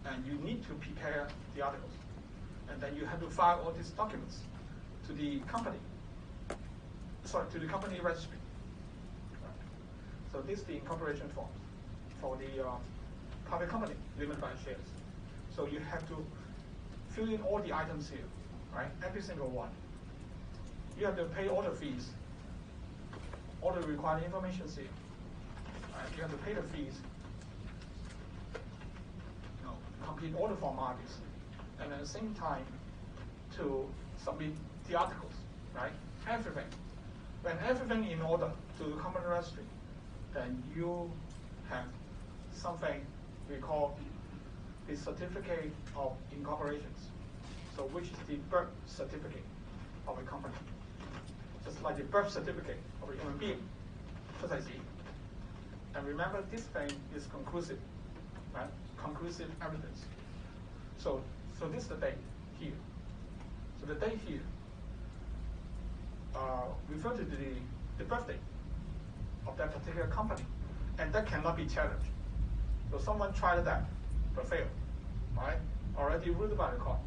and you need to prepare the articles. And then you have to file all these documents to the company. To the company registry. So this is the incorporation forms for the public company, limited by shares. So you have to fill in all the items here, right? Every single one. You have to pay all the fees, all the required information here. Right? You have to pay the fees, complete all the formalities, and at the same time to submit the articles, right? Everything. When everything in order to the company registry, then you have something we call the certificate of incorporations. So which is the birth certificate of a company. Just like the birth certificate of a human being. 出世紙. And remember, this thing is conclusive, right? Conclusive evidence. So this is the date here. So the date here refer to the birthday of that particular company, and that cannot be challenged. So someone tried that, but failed, right? Already ruled by the court.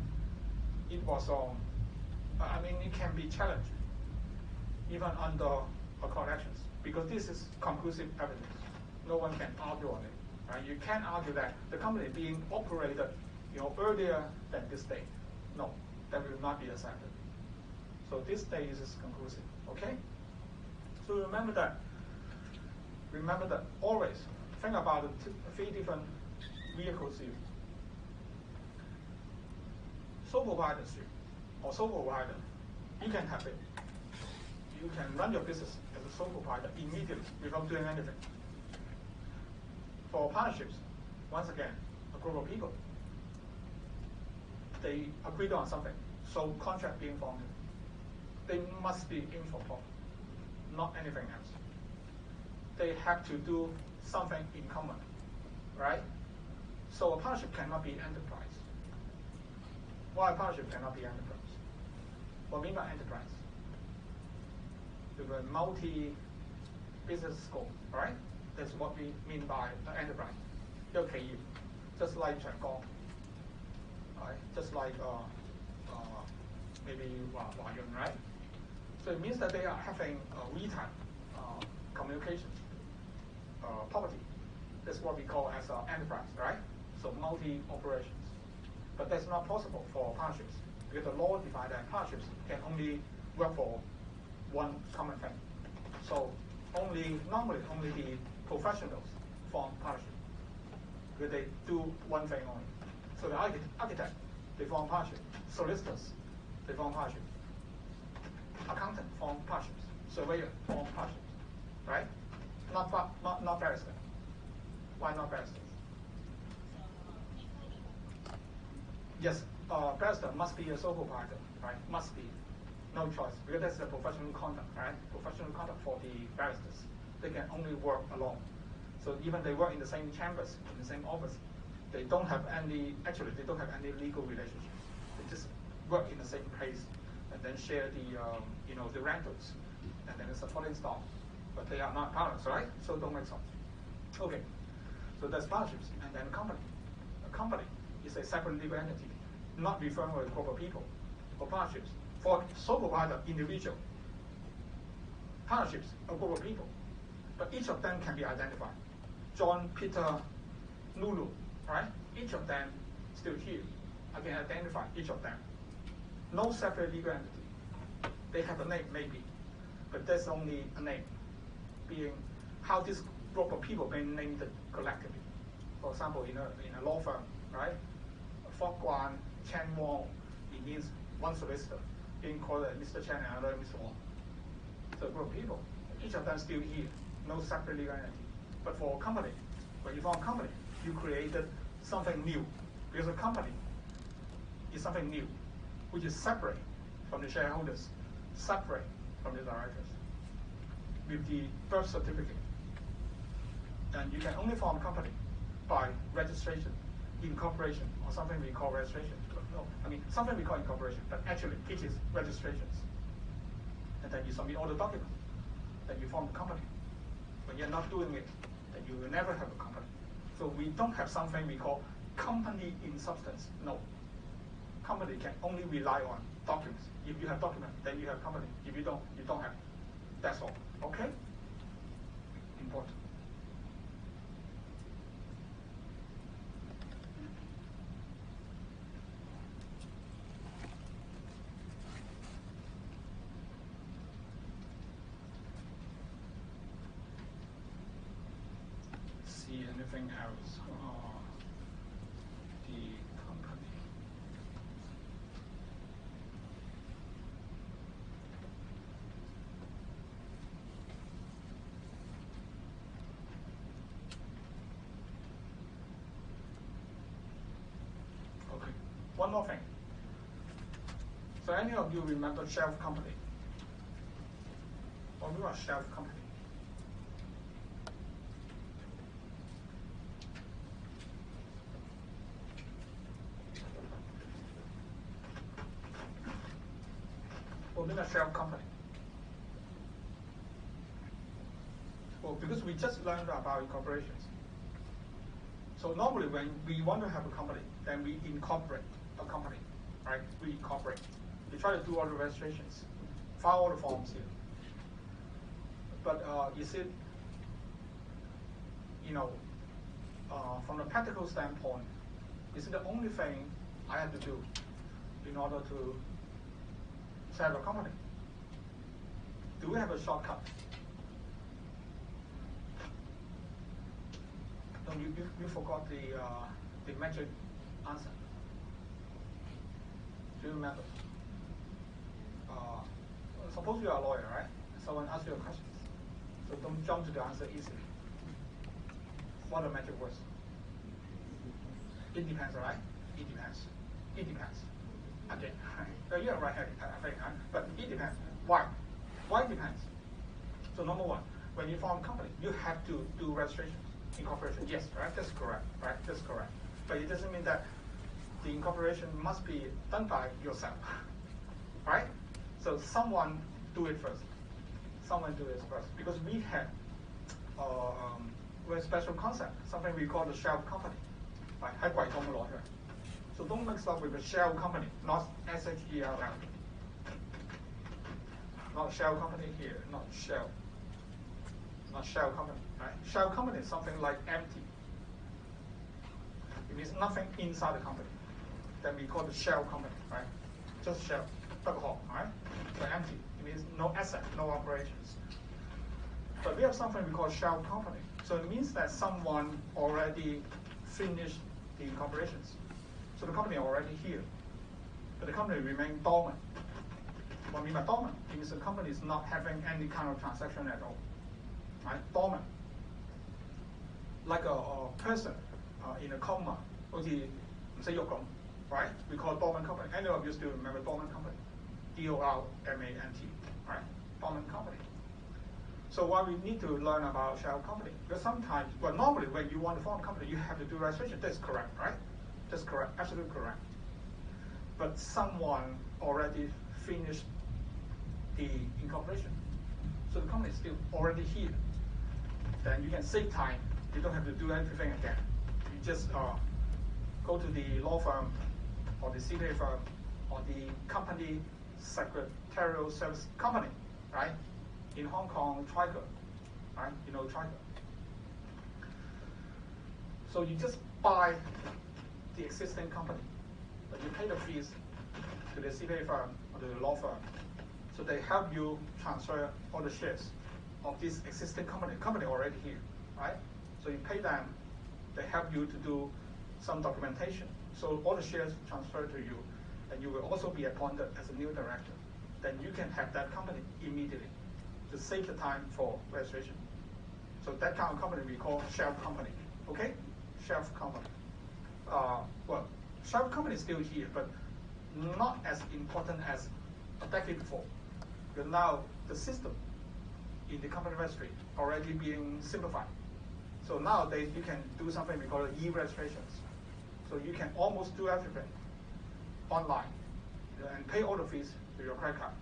It was it can be challenged even under a court actions because this is conclusive evidence. No one can argue on it. Right? You can't argue that the company being operated, earlier than this date. No, that will not be accepted. So this date is conclusive. Okay. So remember that. Always think about the three different vehicles here. Sole proprietorship or sole proprietor, you can have it. You can run your business as a sole proprietor immediately without doing anything. For partnerships, once again, a group of people, they agreed on something, so contract being formed. They must be in for profit, not anything else. They have to do something in common, right? So a partnership cannot be enterprise. Why a partnership cannot be enterprise? What do you mean by enterprise? With a multi-business scope, right? That's what we mean by enterprise. 一個企業 just like 長江, right? Just like maybe 華潤, right? So it means that they are having retail communications, property. That's what we call as enterprise, right? So multi-operations. But that's not possible for partnerships because the law defines that partnerships can only work for one common thing. So normally only the professionals form partnership because they do one thing only. So the architect, they form partnership. Solicitors, they form partnership. Accountant form partnerships. Surveyor form partnerships, right? Not barrister. Why not barrister? Yes, barrister must be a sole proprietor, right? Must be. No choice, because that's the professional conduct, right? Professional conduct for the barristers. They can only work alone. So even they work in the same chambers, in the same office, they don't have any legal relationships. They just work in the same place and then share the rentals and then the supporting staff. But they are not partners, right? So don't make sense. Okay, so that's partnerships. And then company. A company is a separate legal entity, not referring to a group of people. For partnerships, for sole proprietor, individual. Partnerships, a group of people. But each of them can be identified. John, Peter, Lulu, right? Each of them still here. I can identify each of them. No separate legal entity. They have a name, maybe, but that's only a name, being how this group of people being named collectively. For example, in a law firm, right? Fok Guan, Chen Wong, it means one solicitor, being called Mr. Chen and another Mr. Wong. So a group of people, each of them still here, no separate legal entity. But for a company, when you form a company, you created something new, because a company is something new, which is separate from the shareholders, separate from the directors, with the birth certificate. And you can only form a company by registration, incorporation, or something we call registration. No, something we call incorporation, but actually it is registrations. And then you submit all the documents, then you form the company. When you're not doing it, then you will never have a company. So we don't have something we call company in substance. No. Company can only rely on documents. If you have documents, then you have company. If you don't have. That's all. Okay? Important. See anything else? The company. more thing. So any of you remember shelf company? Or you are shelf company? Or in a shelf company? Well, because we just learned about incorporations. So normally when we want to have a company, then we incorporate a company, right? We incorporate. We try to do all the registrations, file all the forms here. But is it, from a practical standpoint, is it the only thing I have to do in order to set up a company? Do we have a shortcut? No, you forgot the magic answer. Do you remember? Suppose you are a lawyer, right? Someone asks you a question. So don't jump to the answer easily. What are the magic words? It depends, right? It depends. It depends. Okay. You're right, I think, but it depends. Why? Why it depends? So number one, when you form a company, you have to do registrations, incorporation. Yes, right? That's correct, right? That's correct. But it doesn't mean that the incorporation must be done by yourself, right? So someone do it first. Someone do it first, because we have a very special concept, something we call the shell company. Right? So don't mix up with the shell company, not SHELL. Not shell company here, not shell. Not shell company, right? Shell company is something like empty. It means nothing inside the company. Then we call the shell company, right? Just shell, right? So empty. It means no asset, no operations. But we have something we call shell company. So it means that someone already finished the incorporations. So the company already here, but the company remains dormant. What I mean by dormant? It means the company is not having any kind of transaction at all. Right? Dormant. Like a person in a coma, right? We call it dormant company. Any of you still remember dormant company? DORMANT, right? Dormant company. So why we need to learn about shell company? Because sometimes, well, normally when you want to form a company, you have to do registration. That's correct, right? That's correct, absolutely correct. But someone already finished the incorporation. So the company is still already here. Then you can save time. You don't have to do everything again. You just go to the law firm or the CPA firm or the company secretarial service company, right? In Hong Kong, Triker, right? You know Triker. So you just buy the existing company, but you pay the fees to the CPA firm or the law firm. So they help you transfer all the shares of this existing company already here, right? So you pay them, they help you to do some documentation. So all the shares transfer to you, and you will also be appointed as a new director. Then you can have that company immediately to save the time for registration. So that kind of company we call shelf company, okay? Shelf company. Well, shelf company is still here, but not as important as a decade before. Because now the system in the company registry already being simplified. So nowadays you can do something we call e-registrations. So you can almost do everything online and pay all the fees with your credit card.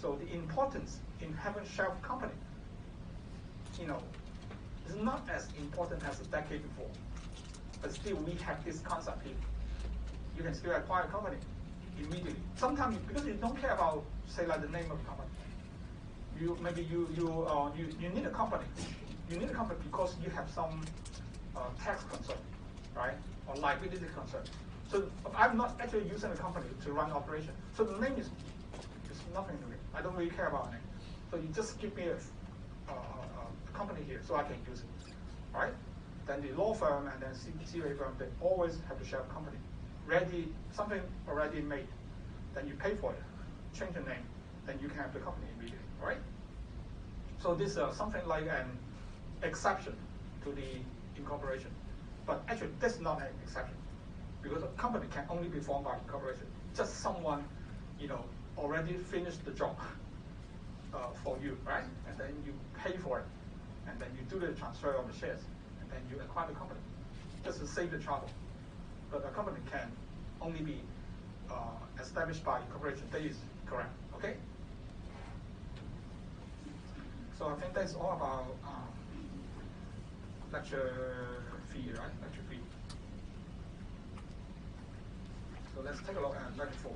So the importance in having shelf company, is not as important as a decade before. But still we have this concept here. You can still acquire a company immediately. Sometimes because you don't care about, say, like the name of the company. You need a company. You need a company because you have some tax concern, right? Or liability concern. So I'm not actually using a company to run operation. So the name is nothing to me. I don't really care about the name. So you just give me a company here so I can use it, right? Then the law firm and then CPA firm, they always have to share a company. Ready, something already made. Then you pay for it, change the name, then you can have the company immediately, right? So this is something like an exception to the incorporation. But actually, that's not an exception. because a company can only be formed by incorporation. Just someone, already finished the job for you, right? And then you pay for it, and then you do the transfer of the shares, and then you acquire the company, just to save the trouble. But a company can only be established by incorporation. That is correct, okay? So I think that's all about lecture fee, right? Lecture fee. So let's take a look at lecture 4.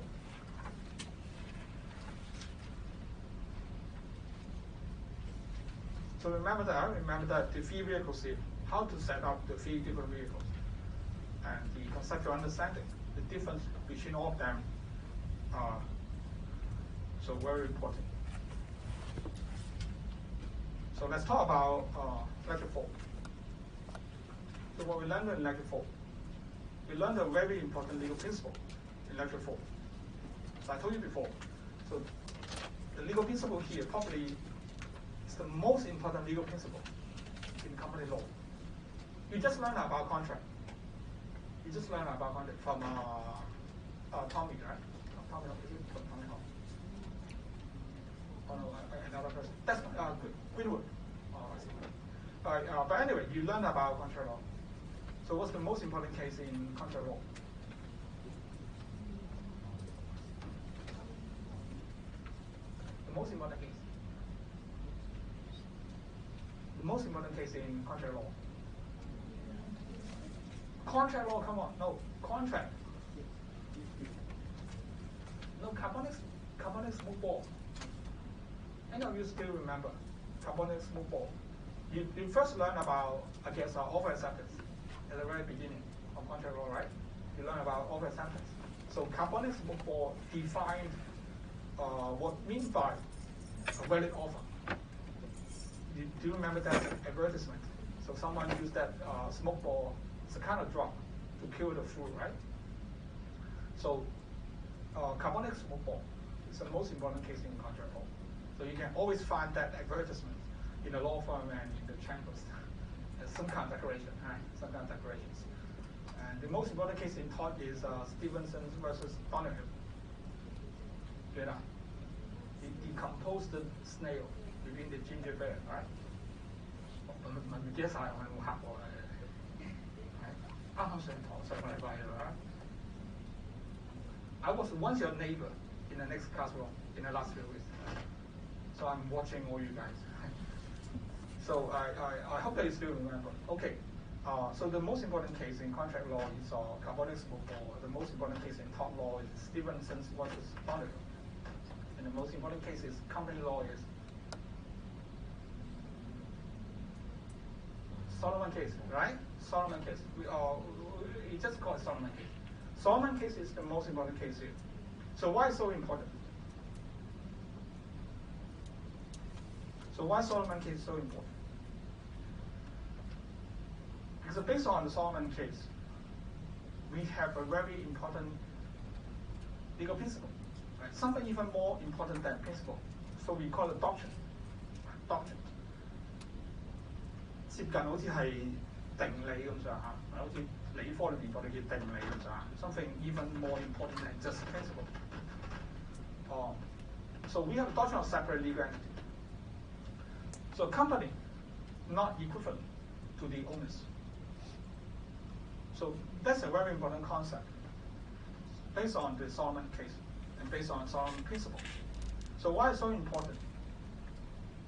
So remember that the fee vehicles here, how to set up the three different vehicles, and the conceptual understanding, the difference between all of them are so very important. So let's talk about lecture 4. So what we learned in lecture 4, we learned a very important legal principle in lecture 4. So I told you before, so the legal principle here probably is the most important legal principle in company law. You just learn about contract. You just learn about contract from Tommy, right? Tommy, is it from Tommy Hall? Oh no, another person. That's good. Greenwood. Oh, I see. But anyway, you learn about contract law. So what's the most important case in contract law? The most important case. The most important case in contract law. Contract law, come on, no, contract. No, carbonic smooth ball. Any of you still remember carbonic smooth ball? You first learn about, I guess, offer acceptance at the very beginning of contract law, right? You learn about offer acceptance. So carbonic smooth ball defined what means by a valid offer. Do you remember that advertisement? So someone used that smoke ball as a kind of drug to kill the flu, right? So carbonic smoke ball is the most important case in contract law. So you can always find that advertisement in the law firm and in the chambers as some kind of declaration, right? Some kind of declarations. And the most important case in tort is Stevenson versus Donahue. He decomposed the snail within the ginger beer, right? I was once your neighbor in the next classroom in the last few weeks. So I'm watching all you guys. So I hope that you still remember. Okay, so the most important case in contract law is carbonic smoke ball. The most important case in tort law is Stevenson versus Donahue. And the most important case is company law is Solomon case, right? Solomon case. We just call it Solomon case. Solomon case is the most important case here. So why so important? So why Solomon case is so important? Because based on the Solomon case, we have a very important legal principle, right? Something even more important than principle. So we call it doctrine. Doctrine. 接近好似係定理咁上下，好似理科裏面我哋叫定理咁上下。Something even more important than just principle. So we have a doctrine of separate legal entity. So a company not equivalent to the owners. So that's a very important concept based on the Solomon case and based on Solomon principle. So why is so important?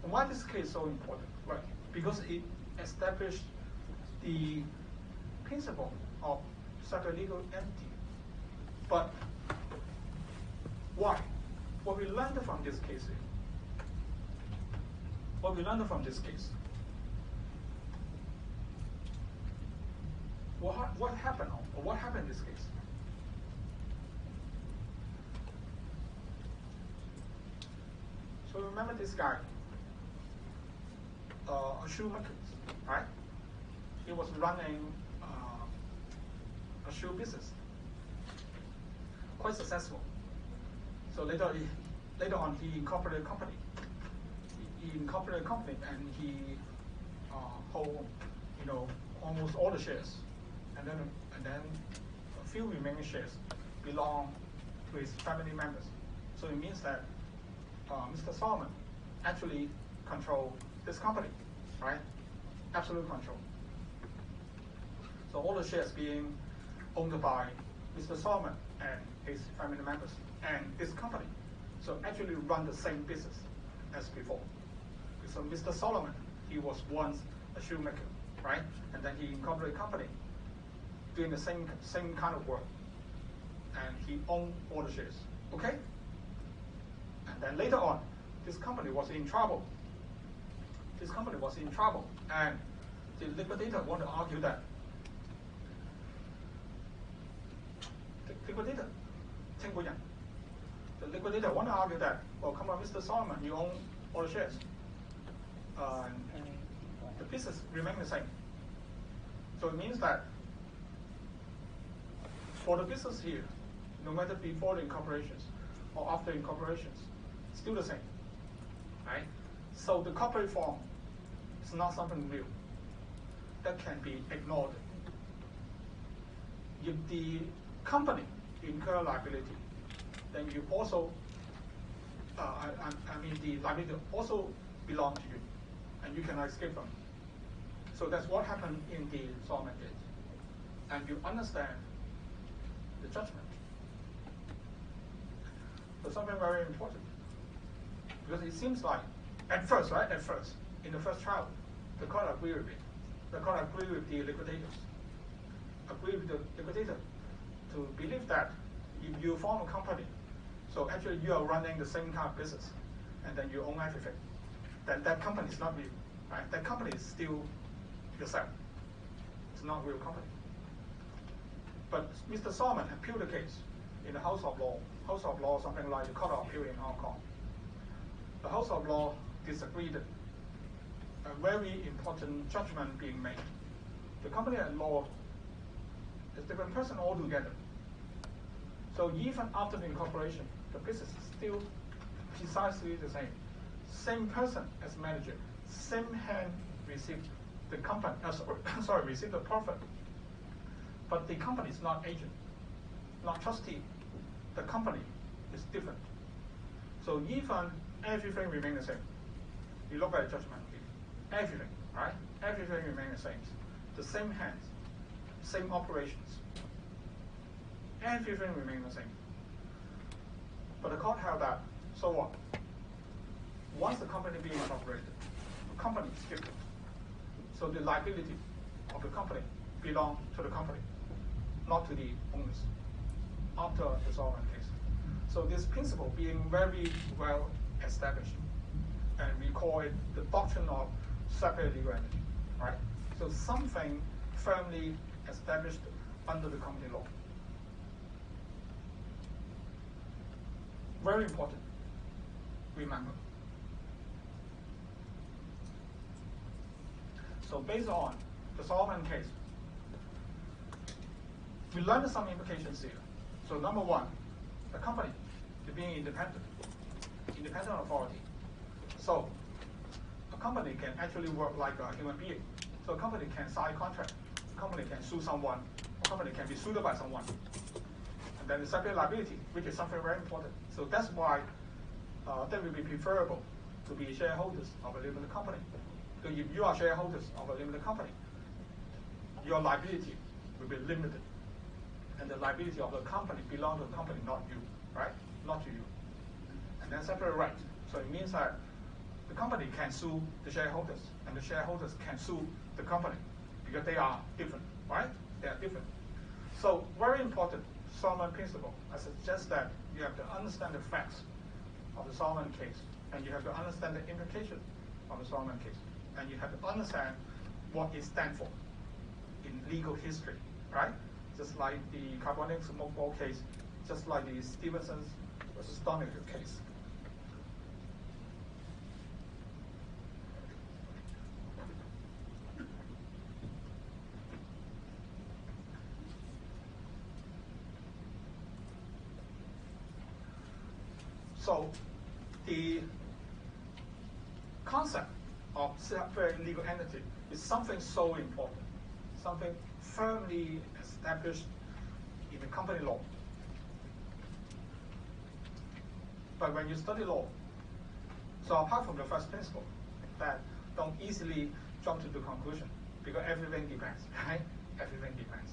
And why this case is so important? Right, because it established the principle of separate legal entity. But why? What we learned from this case is, what happened, or what happened in this case? So remember this guy, a shoemaker, right? He was running a shoe business, quite successful. So later on, he incorporated a company. And he hold, almost all the shares. And then few remaining shares belong to his family members. So it means that Mr. Solomon actually control this company, right? Absolute control. So all the shares being owned by Mr. Solomon and his family members and this company. So actually run the same business as before. So Mr. Solomon, he was once a shoemaker, right? And then he incorporated a company doing the same kind of work. And he owned all the shares, okay? And then later on, this company was in trouble. This company was in trouble, and the liquidator want to argue that the liquidator want to argue that, well, come on, Mr. Solomon, you own all the shares. The business remain the same. So it means that for the business here, no matter before the incorporations or after incorporations, still the same, right? So the corporate form is not something new that can be ignored. If the company incur liability, then you also, the liability also belongs to you, and you cannot escape from it. So that's what happened in the Solomon case. And you understand the judgment. So something very important. Because it seems like, at first, in the first trial, the court agreed with it. The court agreed with the liquidators. Agreed with the liquidator to believe that if you form a company, so actually you are running the same kind of business, and then you own everything, then that company is not real, right? That company is still yourself. It's not a real company. But Mr. Solomon appealed the case in the House of Law. House of Law, something like the Court of Appeal in Hong Kong. The House of Law disagreed. A very important judgment being made. The company at law is a different person altogether. So even after the incorporation, the business is still precisely the same. Same person as manager, same hand received the company, received the profit. But the company is not agent, not trustee. The company is different. So even everything remains the same. You look at the judgment, everything, right? Everything remains the same. The same hands, same operations. Everything remains the same. But the court held that, so what? Once the company being incorporated, the company is different. So the liability of the company belongs to the company, not to the owners, after the Solomon case. So this principle being very well established, and we call it the doctrine of separate legal entity, right? So something firmly established under the company law. Very important, remember. So based on the Solomon case, we learned some implications here. So number one, the company is being independent authority. So a company can actually work like a human being. So a company can sign a contract, a company can sue someone, a company can be sued by someone. And then the separate liability, which is something very important. So that's why that will be preferable to be shareholders of a limited company. So if you are shareholders of a limited company, your liability will be limited. And the liability of the company belongs to the company, not you, right? Not to you. And then separate right. So it means that the company can sue the shareholders, and the shareholders can sue the company because they are different, right? They are different. So very important Solomon principle. I suggest that you have to understand the facts of the Solomon case, and you have to understand the implication of the Solomon case, and you have to understand what it stands for in legal history, right? Just like the carbonic smoke ball case, just like the Stevenson versus Donoghue case. So the concept of separate legal entity is something so important, something firmly established in in the company law. But when you study law, so apart from the first principle, that don't easily jump to the conclusion, because everything depends, right? Everything depends.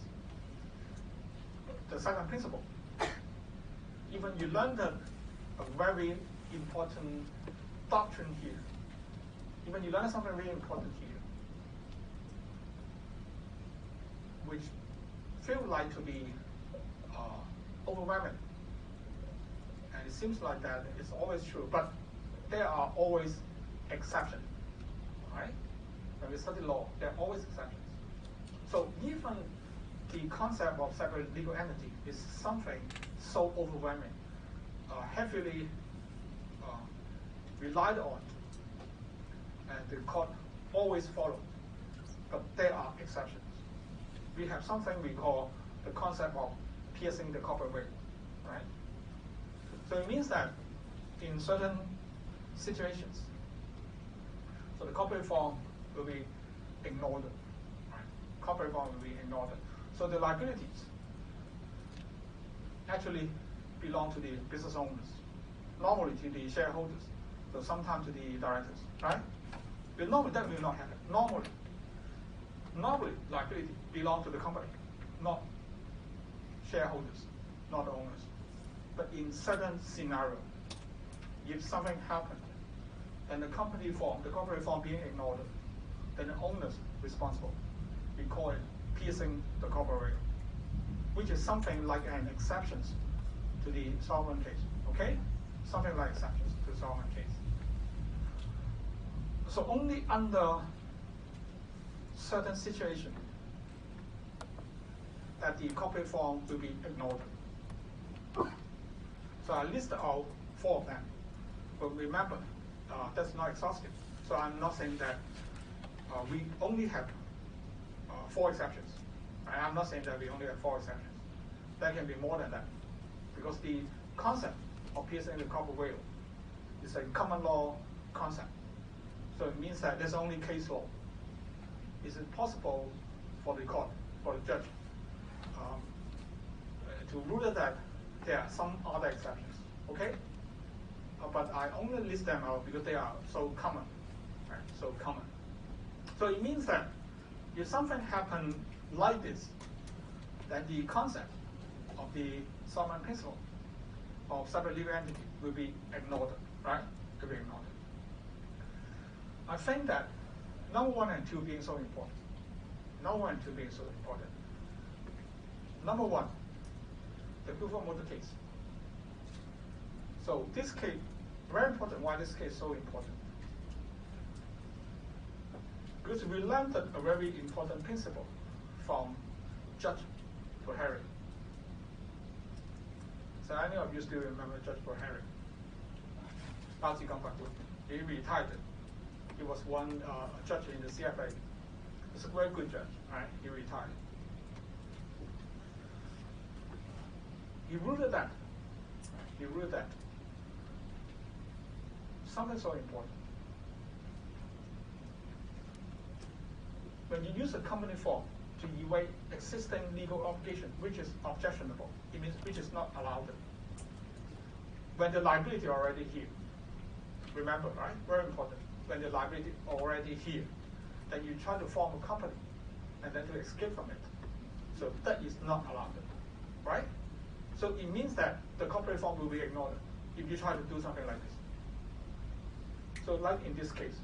The second principle, even you learned a very important doctrine here, even you learn something very important here, which feel like to be overwhelming. And it seems like that it's always true, but there are always exceptions, right? When we study law, there are always exceptions. So even the concept of separate legal entity is something so overwhelming, heavily relied on, and the court always follow. But there are exceptions. We have something we call the concept of piercing the corporate veil, right? So it means that in certain situations, so the corporate form will be ignored, right? Corporate form will be ignored. So the liabilities actually belong to the business owners, normally to the shareholders, so sometimes to the directors, right? But normally that will not happen. Normally liability belong to the company, not shareholders, not owners. But in certain scenario, if something happened, and the company form, the corporate form being ignored, then the owner's responsible. We call it piercing the corporate veil, which is something like an exception to the sovereign case, okay? Something like exceptions to the sovereign case. So only under certain situation that the corporate form will be ignored. So I list out 4 of them, but remember, that's not exhaustive. So I'm not saying that we only have 4 exceptions. I'm not saying that we only have 4 exceptions. There can be more than that, because the concept of piercing the corporate veil is a common law concept. So it means that there's only case law. Is it possible for the court, for the judge, to rule that there are some other exceptions, okay? But I only list them out because they are so common, right? So common. So it means that if something happened like this, then the concept of the sovereign principle of separate legal entity will be ignored, right? Will be ignored. I think that number 1 and 2 being so important. Number 1 and 2 being so important. Number 1, the Hoover Motor case. So this case, very important. Why this case is so important? Because we learned a very important principle from Judge Proprietor. So any of you still remember Judge Proprietor? He retired. He was one judge in the CFA. He's a very good judge, right? He retired. He ruled that. Something so important. When you use a company form to evade existing legal obligation, which is objectionable, it means which is not allowed. When the liability already here, remember, right? Very important. When the liability already here, then you try to form a company and then to escape from it. So that is not allowed, right? So it means that the corporate form will be ignored if you try to do something like this. So like in this case,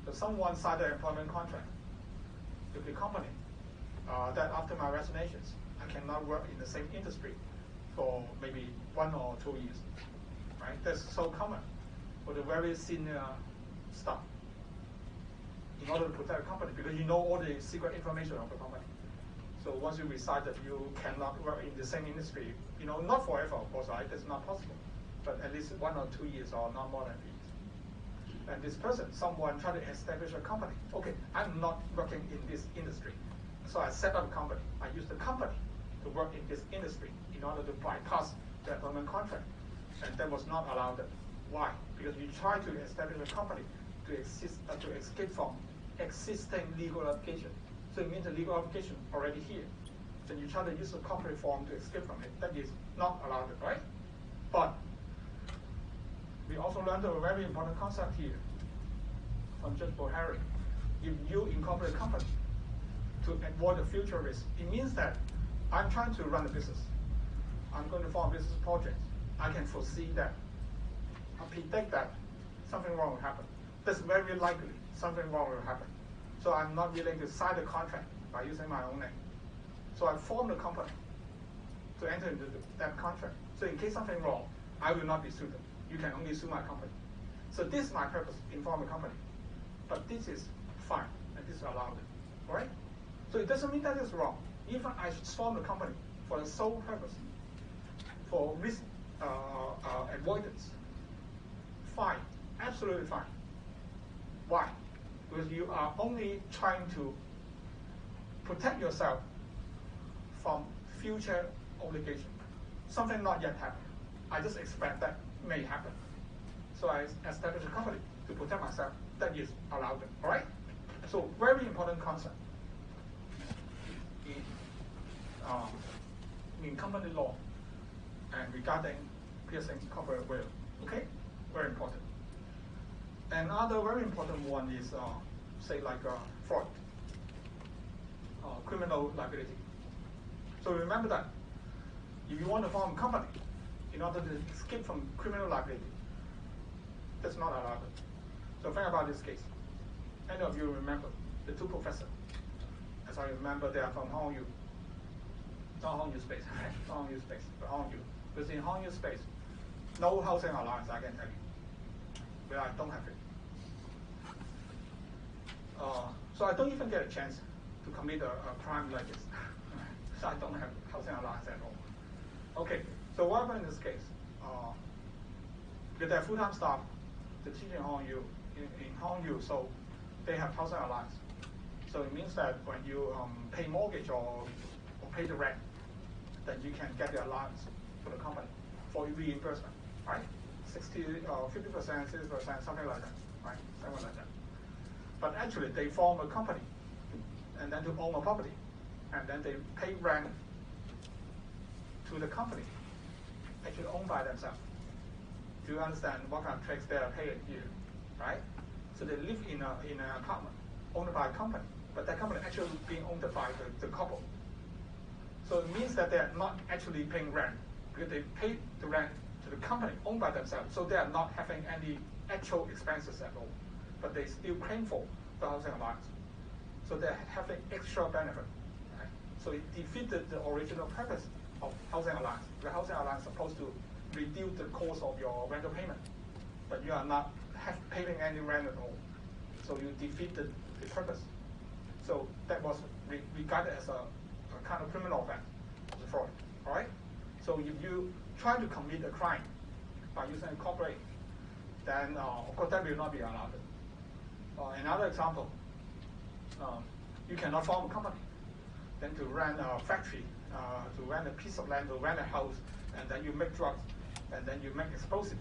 so someone signed an employment contract with the company that after my resignations, I cannot work in the same industry for maybe 1 or 2 years, right? That's so common for the very senior staff in order to protect the company, because you know all the secret information of the company. So once you resign that you cannot work in the same industry, not forever, of course, right? That's not possible, but at least 1 or 2 years or not more than 2 years. And this person, someone tried to establish a company. Okay, I'm not working in this industry. So I set up a company. I use the company to work in this industry in order to bypass the employment contract. And that was not allowed. Why? Because you try to establish a company to escape from existing legal obligation. So it means the legal obligation already here. then you try to use the corporate form to escape from it. That is not allowed, right? But we also learned a very important concept here from Judge Bohari. If you incorporate a company to avoid the future risk, it means that I'm trying to run a business. I'm going to form a business project. I can foresee that. I predict that something wrong will happen. That's very likely something wrong will happen. So I'm not willing to sign the contract by using my own name. So I form the company to enter into that contract. So in case something wrong, I will not be sued. You can only sue my company. So this is my purpose in forming a company. But this is fine, and this is allowed, right? So it doesn't mean that it's wrong. Even I form a company for the sole purpose, for risk avoidance, fine, absolutely fine. Why? Because you are only trying to protect yourself from future obligation. Something not yet happened. I just expect that may happen. So I establish a company to protect myself. That is allowed, all right? So very important concept in company law and regarding piercing corporate veil, okay? Very important. Another very important one is, say, like fraud, criminal liability. So remember that if you want to form a company in order to escape from criminal liability, that's not allowed. So think about this case. Any of you remember the two professors? As I remember, they are from Hongyu. Not Hongyu Space, right? Not Hongyu Space, but Hongyu. Because in Hongyu Space, no housing allowance, I can tell you. But I don't have it. So I don't even get a chance to commit a crime like this. So I don't have housing allowance at all. Okay, so what happened in this case? Because they're full-time staff, they teach in Hongyu, in Hongyu, so they have housing allowance. So it means that when you pay mortgage or pay the rent, then you can get the allowance for the company for reimbursement, right? 50%, 60%, something like that, right? Something like that. But actually, they form a company, and then to own a property, and then they pay rent to the company, actually owned by themselves. Do you understand what kind of tricks they are paying here, right? So they live in an apartment owned by a company, but that company actually being owned by the couple. So it means that they are not actually paying rent because they pay the rent to the company owned by themselves. So they are not having any actual expenses at all, but they still claim for the housing allowance. So they're having extra benefit. Right? So it defeated the original purpose of housing allowance. The housing allowance is supposed to reduce the cost of your rental payment, but you are not paying any rent at all. So you defeated the purpose. So that was regarded as a kind of criminal offense, as a fraud. All right. So if you try to commit a crime by using a corporate, then of course that will not be allowed. Another example, you cannot form a company, then to rent a factory, to rent a piece of land, to rent a house, and then you make drugs, and then you make explosives,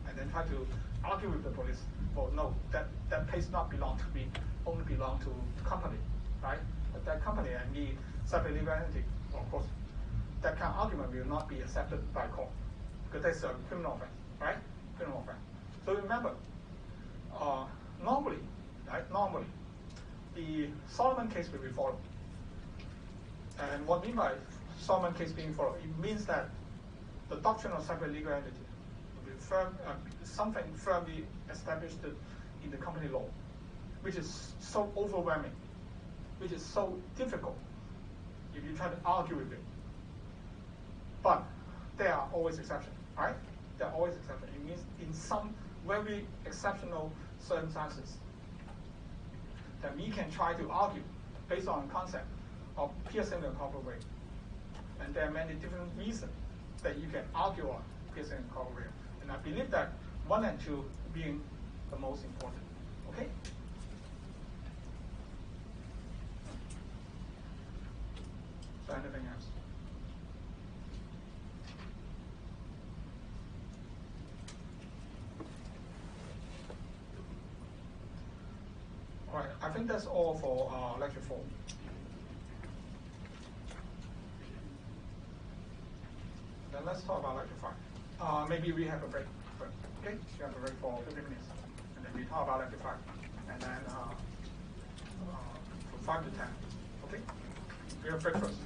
and then try to argue with the police. Well, no, that place not belong to me, only belong to the company, right? But that company and me separate legal entity, of course, that kind of argument will not be accepted by court because that's a criminal offense, right? Criminal offense. So remember, normally, right? Normally, the Solomon case will be followed. And what I mean by Solomon case being followed, it means that the doctrine of separate legal entity will be something firmly established in the company law, which is so overwhelming, which is so difficult if you try to argue with it. But there are always exceptions, right? There are always exceptions. It means in some very exceptional circumstances that we can try to argue based on the concept of piercing the corporate veil. And there are many different reasons that you can argue on piercing the corporate veil. And I believe that 1 and 2 being the most important. Okay? So anything else? All right, I think that's all for lecture 4. Then let's talk about lecture 5. Maybe we have a break. Okay, we have a break for 15 minutes. And then we talk about lecture 5. And then from 5 to 10. Okay? We have break first.